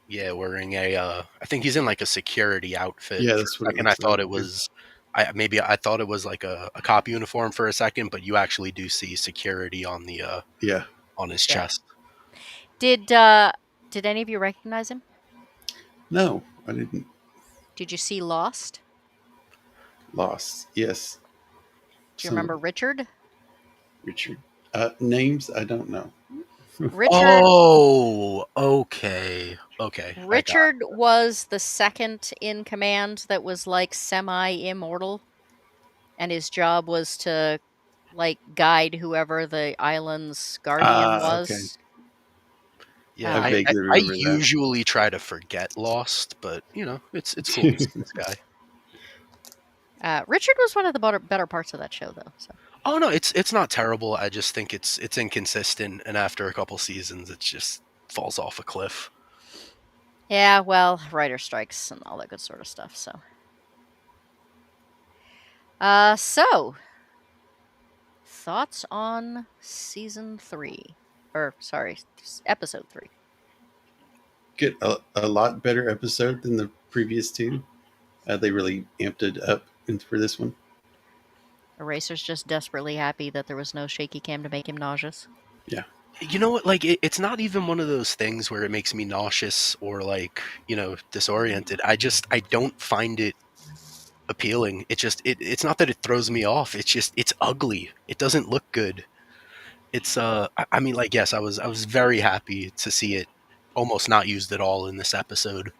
Yeah, wearing I think he's in like a security outfit. Yeah, For that's a what it second, I looks thought like. it was, I thought it was like a cop uniform for a second, but you actually do see security on the Yeah. on his Yeah. chest. Did any of you recognize him? No, I didn't. Did you see Lost? Lost. Yes. Do you Some remember Richard? Richard. Names, I don't know. Richard Oh, okay, Okay, I got Richard was the second in command that was like semi-immortal, and his job was to like guide whoever the island's guardian Ah, okay. was. Yeah, I Uh, vaguely I remember that. usually try to forget Lost, but it's cool to see this guy. Richard was one of the better parts of that show, though. So Oh no, it's not terrible. I just think it's inconsistent, and after a couple seasons, it just falls off a cliff. yeah, well, writer strikes and all that good sort of stuff. So thoughts on season 3, or sorry, episode 3. Good, a lot better episode than the previous two. They really amped it up for this one. Eraser's just desperately happy that there was no shaky cam to make him nauseous. Yeah, You know what? Like it's not even one of those things where it makes me nauseous or like disoriented. I don't find it appealing. It's not that it throws me off. It's just it's ugly. It doesn't look good. It's I mean, like, yes, I was very happy to see it almost not used at all in this episode.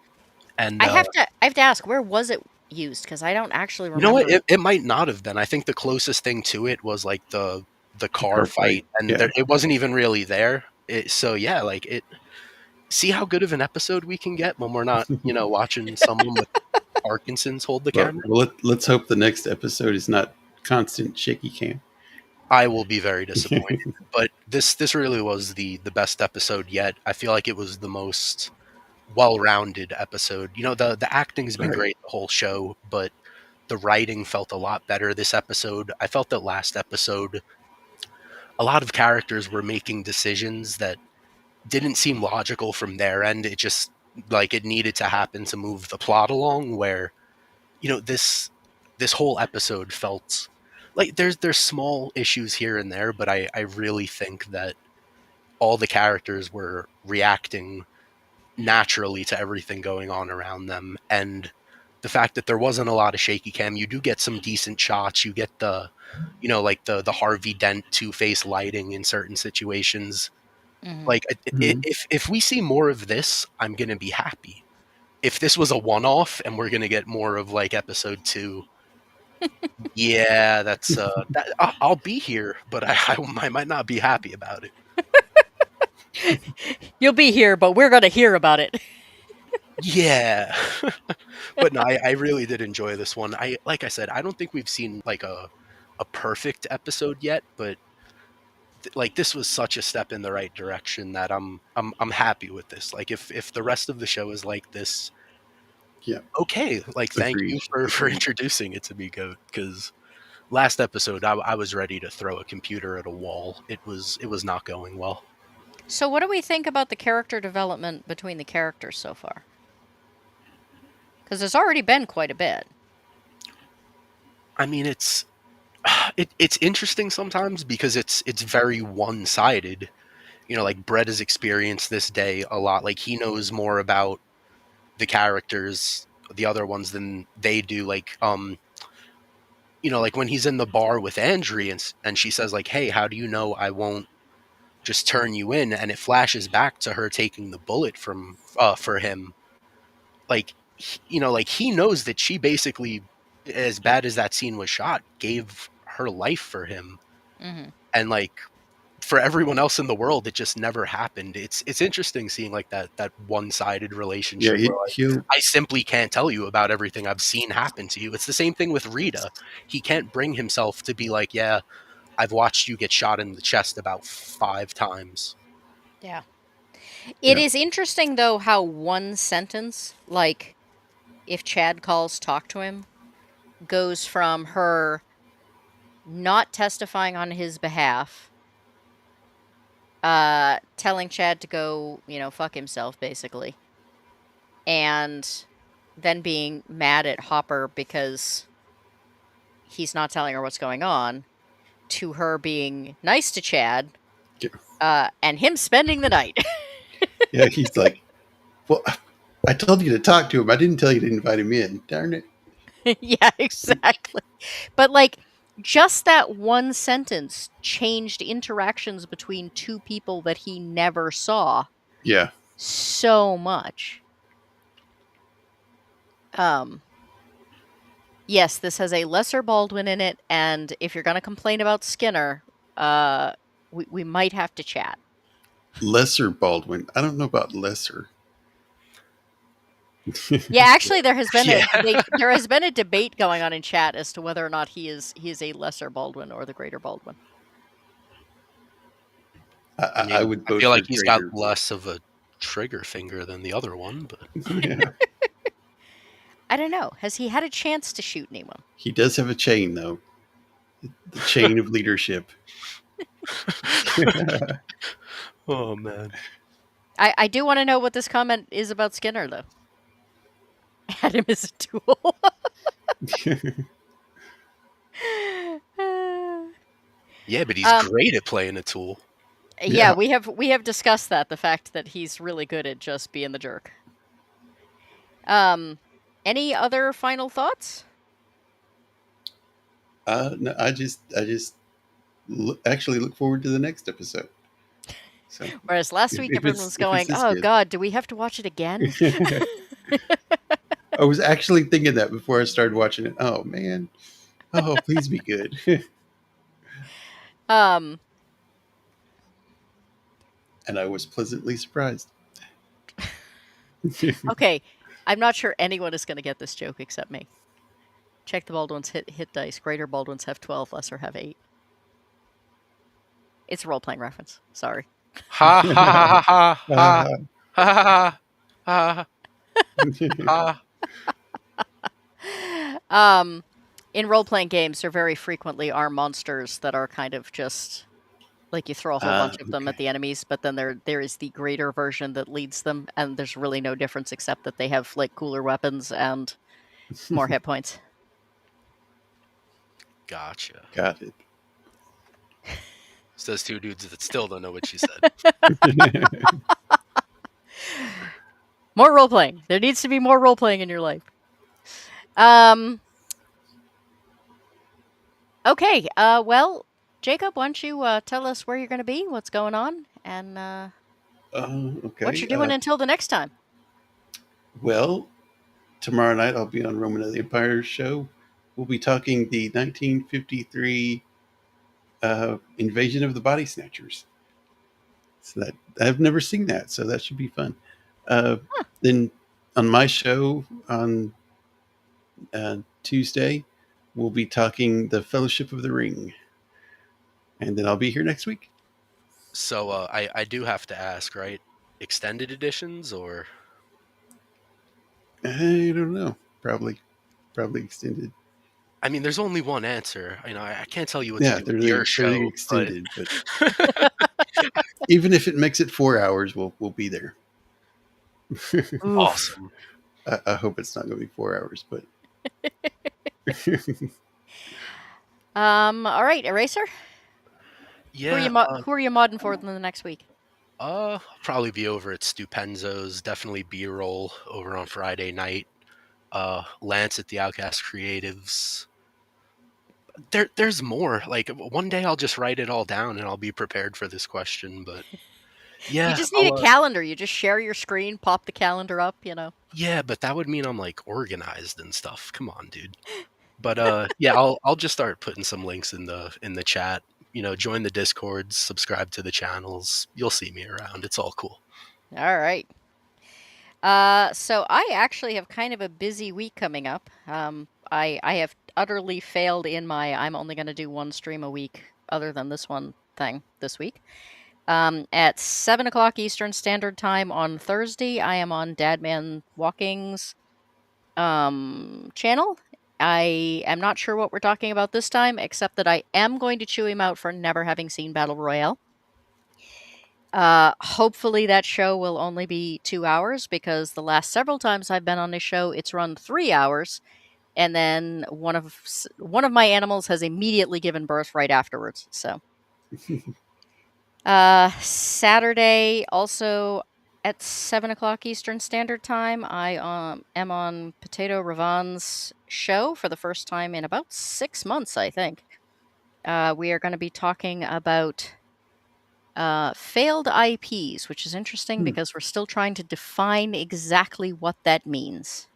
And I have to ask, where was it used? Because I don't actually you know what? remember. It might not have been. I think the closest thing to it was like the the car car fight, fight. and Yeah, it wasn't even really there. So yeah, like it. See how good of an episode we can get when we're not, watching someone with Parkinson's hold the well, camera. let's hope the next episode is not constant shaky cam. I will be very disappointed. But this really was the best episode yet. I feel like it was the most well-rounded episode. The acting's been Right. great the whole show, but the writing felt a lot better this episode. I felt that last episode, a lot of characters were making decisions that didn't seem logical from their end. It just like it needed to happen to move the plot along. Where this whole episode felt like there's small issues here and there, but I really think that all the characters were reacting naturally to everything going on around them, and the fact that there wasn't a lot of shaky cam, you do get some decent shots. You get like the Harvey Dent Two-Face lighting in certain situations. Hmm. Like Mhm. if we see more of this, I'm gonna be happy. If this was a one-off and we're gonna get more of like episode 2, yeah, that's I'll be here, but I might not be happy about it. You'll be here, but we're going to hear about it. Yeah. But no, I really did enjoy this one. Like I said, I don't think we've seen like a perfect episode yet, but like this was such a step in the right direction that I'm happy with this. Like if the rest of the show is like this, Yeah, okay. Like thank agreed. you for Agreed. introducing it to me, Goat, because last episode I was ready to throw a computer at a wall. It was not going well. So, what do we think about the character development between the characters so far? Because there's already been quite a bit. I mean, it's interesting sometimes because it's very one sided. Like Brett has experienced this day a lot. Like he knows more about the characters, the other ones, than they do. Like like when he's in the bar with Andrea and she says like, "Hey, how do you know I won't just turn you in?" And it flashes back to her taking the bullet from for him. Like like he knows that she basically, as bad as that scene was shot, gave her life for him, Hmm. and like for everyone else in the world it just never happened. It's interesting seeing like that one-sided Yeah, relationship where like he'll. I simply can't tell you about everything I've seen happen to you. It's the same thing with Rita. He can't bring himself to be like, yeah, I've watched you get shot in the chest about 5 times. Yeah. It Yeah, is interesting, though, how one sentence, like, if Chad calls talk to him, goes from her not testifying on his behalf, telling Chad to go, fuck himself, basically, and then being mad at Hopper because he's not telling her what's going on, to her being nice to Chad, yeah, and him spending the night. yeah. He's like, well, I told you to talk to him. I didn't tell you to invite him in. Darn it. Yeah, exactly. But like just that one sentence changed interactions between two people that he never saw Yeah, so much. Yes, this has a lesser Baldwin in it, and if you're going to complain about Skinner, we might have to chat. Lesser Baldwin. I don't know about lesser. Yeah, actually, there has been a Yeah. debate. There has been a debate going on in chat as to whether or not he is a lesser Baldwin or the greater Baldwin. I I mean, would I vote feel for like he's got greater. less of a trigger finger than the other one, but Yeah. I don't know. Has he had a chance to shoot anyone? He does have a chain, though. The chain of leadership. oh man. I do want to know what this comment is about Skinner, though. Had him as a tool. Yeah, but he's um, great at playing a tool. yeah, Yeah. we have discussed that, the fact that he's really good at just being the jerk. Any other final thoughts? No, I just actually look forward to the next episode. So Whereas last week if everyone it's was if it's going, this "Oh good, God, do we have to watch it again?" I was actually thinking that before I started watching it. Oh man, oh please be good. um, And I was pleasantly surprised. okay, I'm not sure anyone is going to get this joke except me. Check the Baldwins hit dice. Greater Baldwins have 12, lesser have 8. It's a role playing reference. Sorry. Ha ha ha ha ha Uh, ha ha ha. um, in role playing games, there very frequently are monsters that are kind of just like you throw a whole bunch of them at okay. the enemies, but then there is the greater version that leads them, and there's really no difference except that they have like cooler weapons and more hit points. Gotcha. Got it. It's those two dudes that still don't know what she said. More role playing. There needs to be more role playing in your life. Um. Okay. Well, Jacob, why don't you tell us where you're going to be, what's going on, and what Okay. you're doing until the next time. Well, tomorrow night I'll be on Roman of the Empire show. We'll be talking the 1953 invasion of the Body Snatchers. So that I've never seen that, so that should be fun. Uh, Huh. then on my show on Tuesday, we'll be talking the Fellowship of the Ring, and then I'll be here next week. So I do have to ask, right? Extended editions or I don't know. Probably extended. I mean, there's only one answer. You know, I can't tell you what to Yeah, do with your they're show, but extended, but even if it makes it 4 hours, we'll be there. Oof. awesome. I hope it's not going to be 4 hours, but All right, Eraser. Yeah, Who are you modding for in the next week? I'll probably be over at Stupenzo's. Definitely B-roll over on Friday night. Lance at the Outcast Creatives. There's more. Like one day I'll just write it all down and I'll be prepared for this question. But You yeah, just need a calendar. You just share your screen, pop the calendar up. yeah, but that would mean I'm like organized and stuff. Come on, dude. But yeah, I'll just start putting some links in the chat. You know, join the Discords, subscribe to the channels. You'll see me around. It's all cool. All right. So I actually have kind of a busy week coming up. I have utterly failed in my I'm only going to do one stream a week other than this one thing this week. At 7 o'clock Eastern Standard Time on Thursday, I am on Dadman Walking's channel. I am not sure what we're talking about this time, except that I am going to chew him out for never having seen Battle Royale. Hopefully that show will only be 2 hours, because the last several times I've been on this show, it's run 3 hours, and then one of my animals has immediately given birth right afterwards. So, Saturday also at 7 o'clock Eastern Standard Time, I am on Potato Ravan's show for the first time in about 6 months, I think. We are going to be talking about failed IPs, which is interesting Hmm. because we're still trying to define exactly what that means.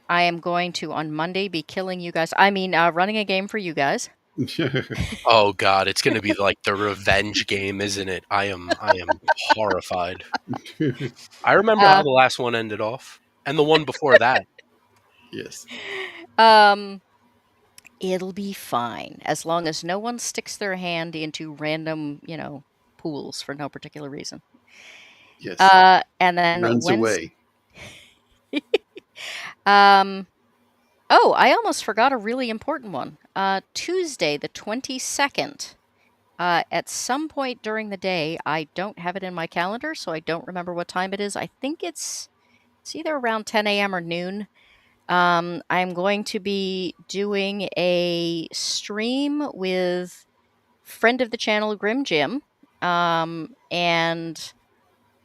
I am going to on Monday be killing you guys. I mean, running a game for you guys. Oh god, it's gonna be like the revenge game, isn't it? I am horrified. I remember how Uh, the last one ended off, and the one before that. Yes. um, it'll be fine as long as no one sticks their hand into random, pools for no particular reason. Yes. And then Runs Wednesday. away. um, oh, I almost forgot a really important one. Tuesday, the 22nd. At some point during the day, I don't have it in my calendar, so I don't remember what time it is. I think it's either around 10 a.m. or noon. I'm going to be doing a stream with friend of the channel, Grim Jim, and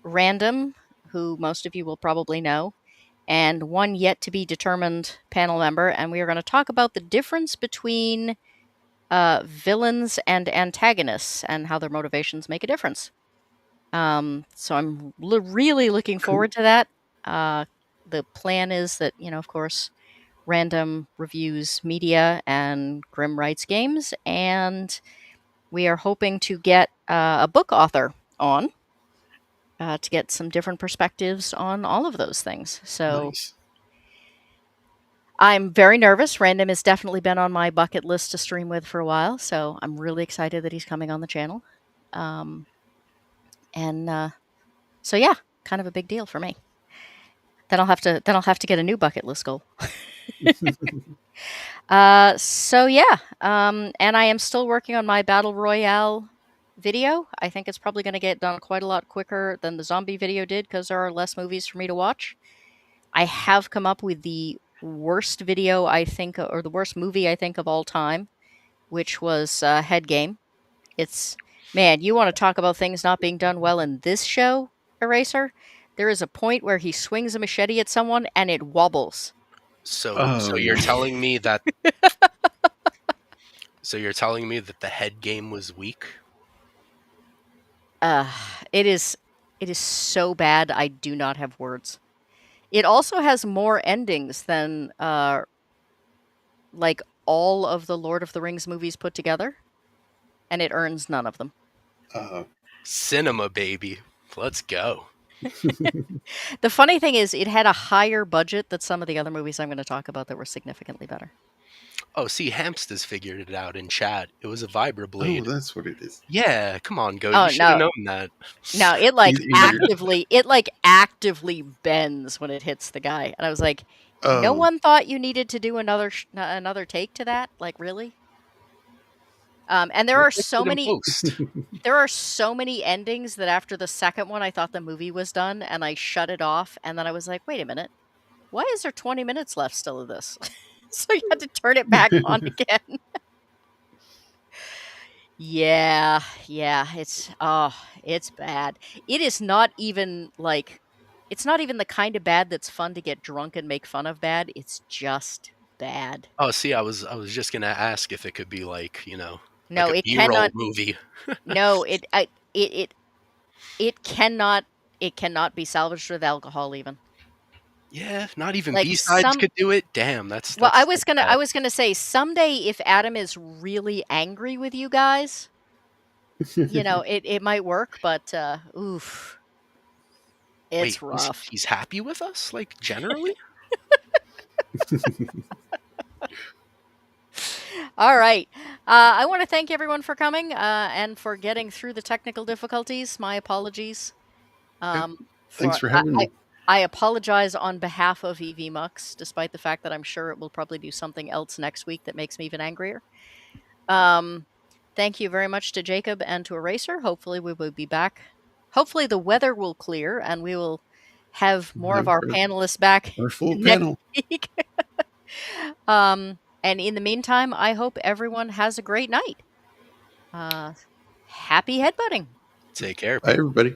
Random, who most of you will probably know, and one yet to be determined panel member. And we are going to talk about the difference between villains and antagonists and how their motivations make a difference. So I'm really looking Cool. forward to that. The plan is that, of course, Random reviews media and Grim writes games, and we are hoping to get a book author on to get some different perspectives on all of those things. So Nice. I'm very nervous. Random has definitely been on my bucket list to stream with for a while, so I'm really excited that he's coming on the channel. And so yeah, kind of a big deal for me. Then I'll have to get a new bucket list goal. So yeah, and I am still working on my battle royale video. I think it's probably going to get done quite a lot quicker than the zombie video did because there are less movies for me to watch. I have come up with the worst video I think, or the worst movie I think of all time, which was Head Game. It's man, you want to talk about things not being done well in this show, Eraser? There is a point where he swings a machete at someone and it wobbles. So Oh you're no. telling me that the head game was weak? Uh, it is it is so bad I do not have words. It also has more endings than like all of the Lord of the Rings movies put together, and it earns none of them. Uh, Cinema, baby. Let's go. The funny thing is it had a higher budget than some of the other movies I'm going to talk about that were significantly better. Oh, see, Hamsters figured it out in chat. It was a vibroblade. oh, that's what it is. Yeah, come on, Goat. Oh You should have no. known that. No, it You're, like actively bends when it hits the guy. And I was like, no oh, one thought you needed to do another take to that? Like really? And We'll fix it in post. there are so many endings that after the second one I thought the movie was done and I shut it off and then I was like, wait a minute. Why is there 20 minutes left still of this? So you had to turn it back on again. Yeah, it's bad. It is not even like it's not even the kind of bad that's fun to get drunk and make fun of bad. It's just bad. Oh, see, I was just gonna ask if it could be like, like No, a it B-roll cannot. movie. No, it cannot. It cannot be salvaged with alcohol. Even Yeah, not even like B-sides could do it. Damn, Well, that's I bad. was gonna say someday if Adam is really angry with you guys, it might work. But oof, Wait, it's rough. he's happy with us, like generally? All right. I want to thank everyone for coming and for getting through the technical difficulties. My apologies. yeah. For Thanks for having me. I apologize on behalf of EV Mux, despite the fact that I'm sure it will probably do something else next week that makes me even angrier. Um, thank you very much to Jacob and to Eraser. Hopefully, we will be back. Hopefully, the weather will clear and we will have more of Have our panelists back our full next panel. week. And in the meantime, I hope everyone has a great night. Happy headbutting. Take care. Bye, everybody.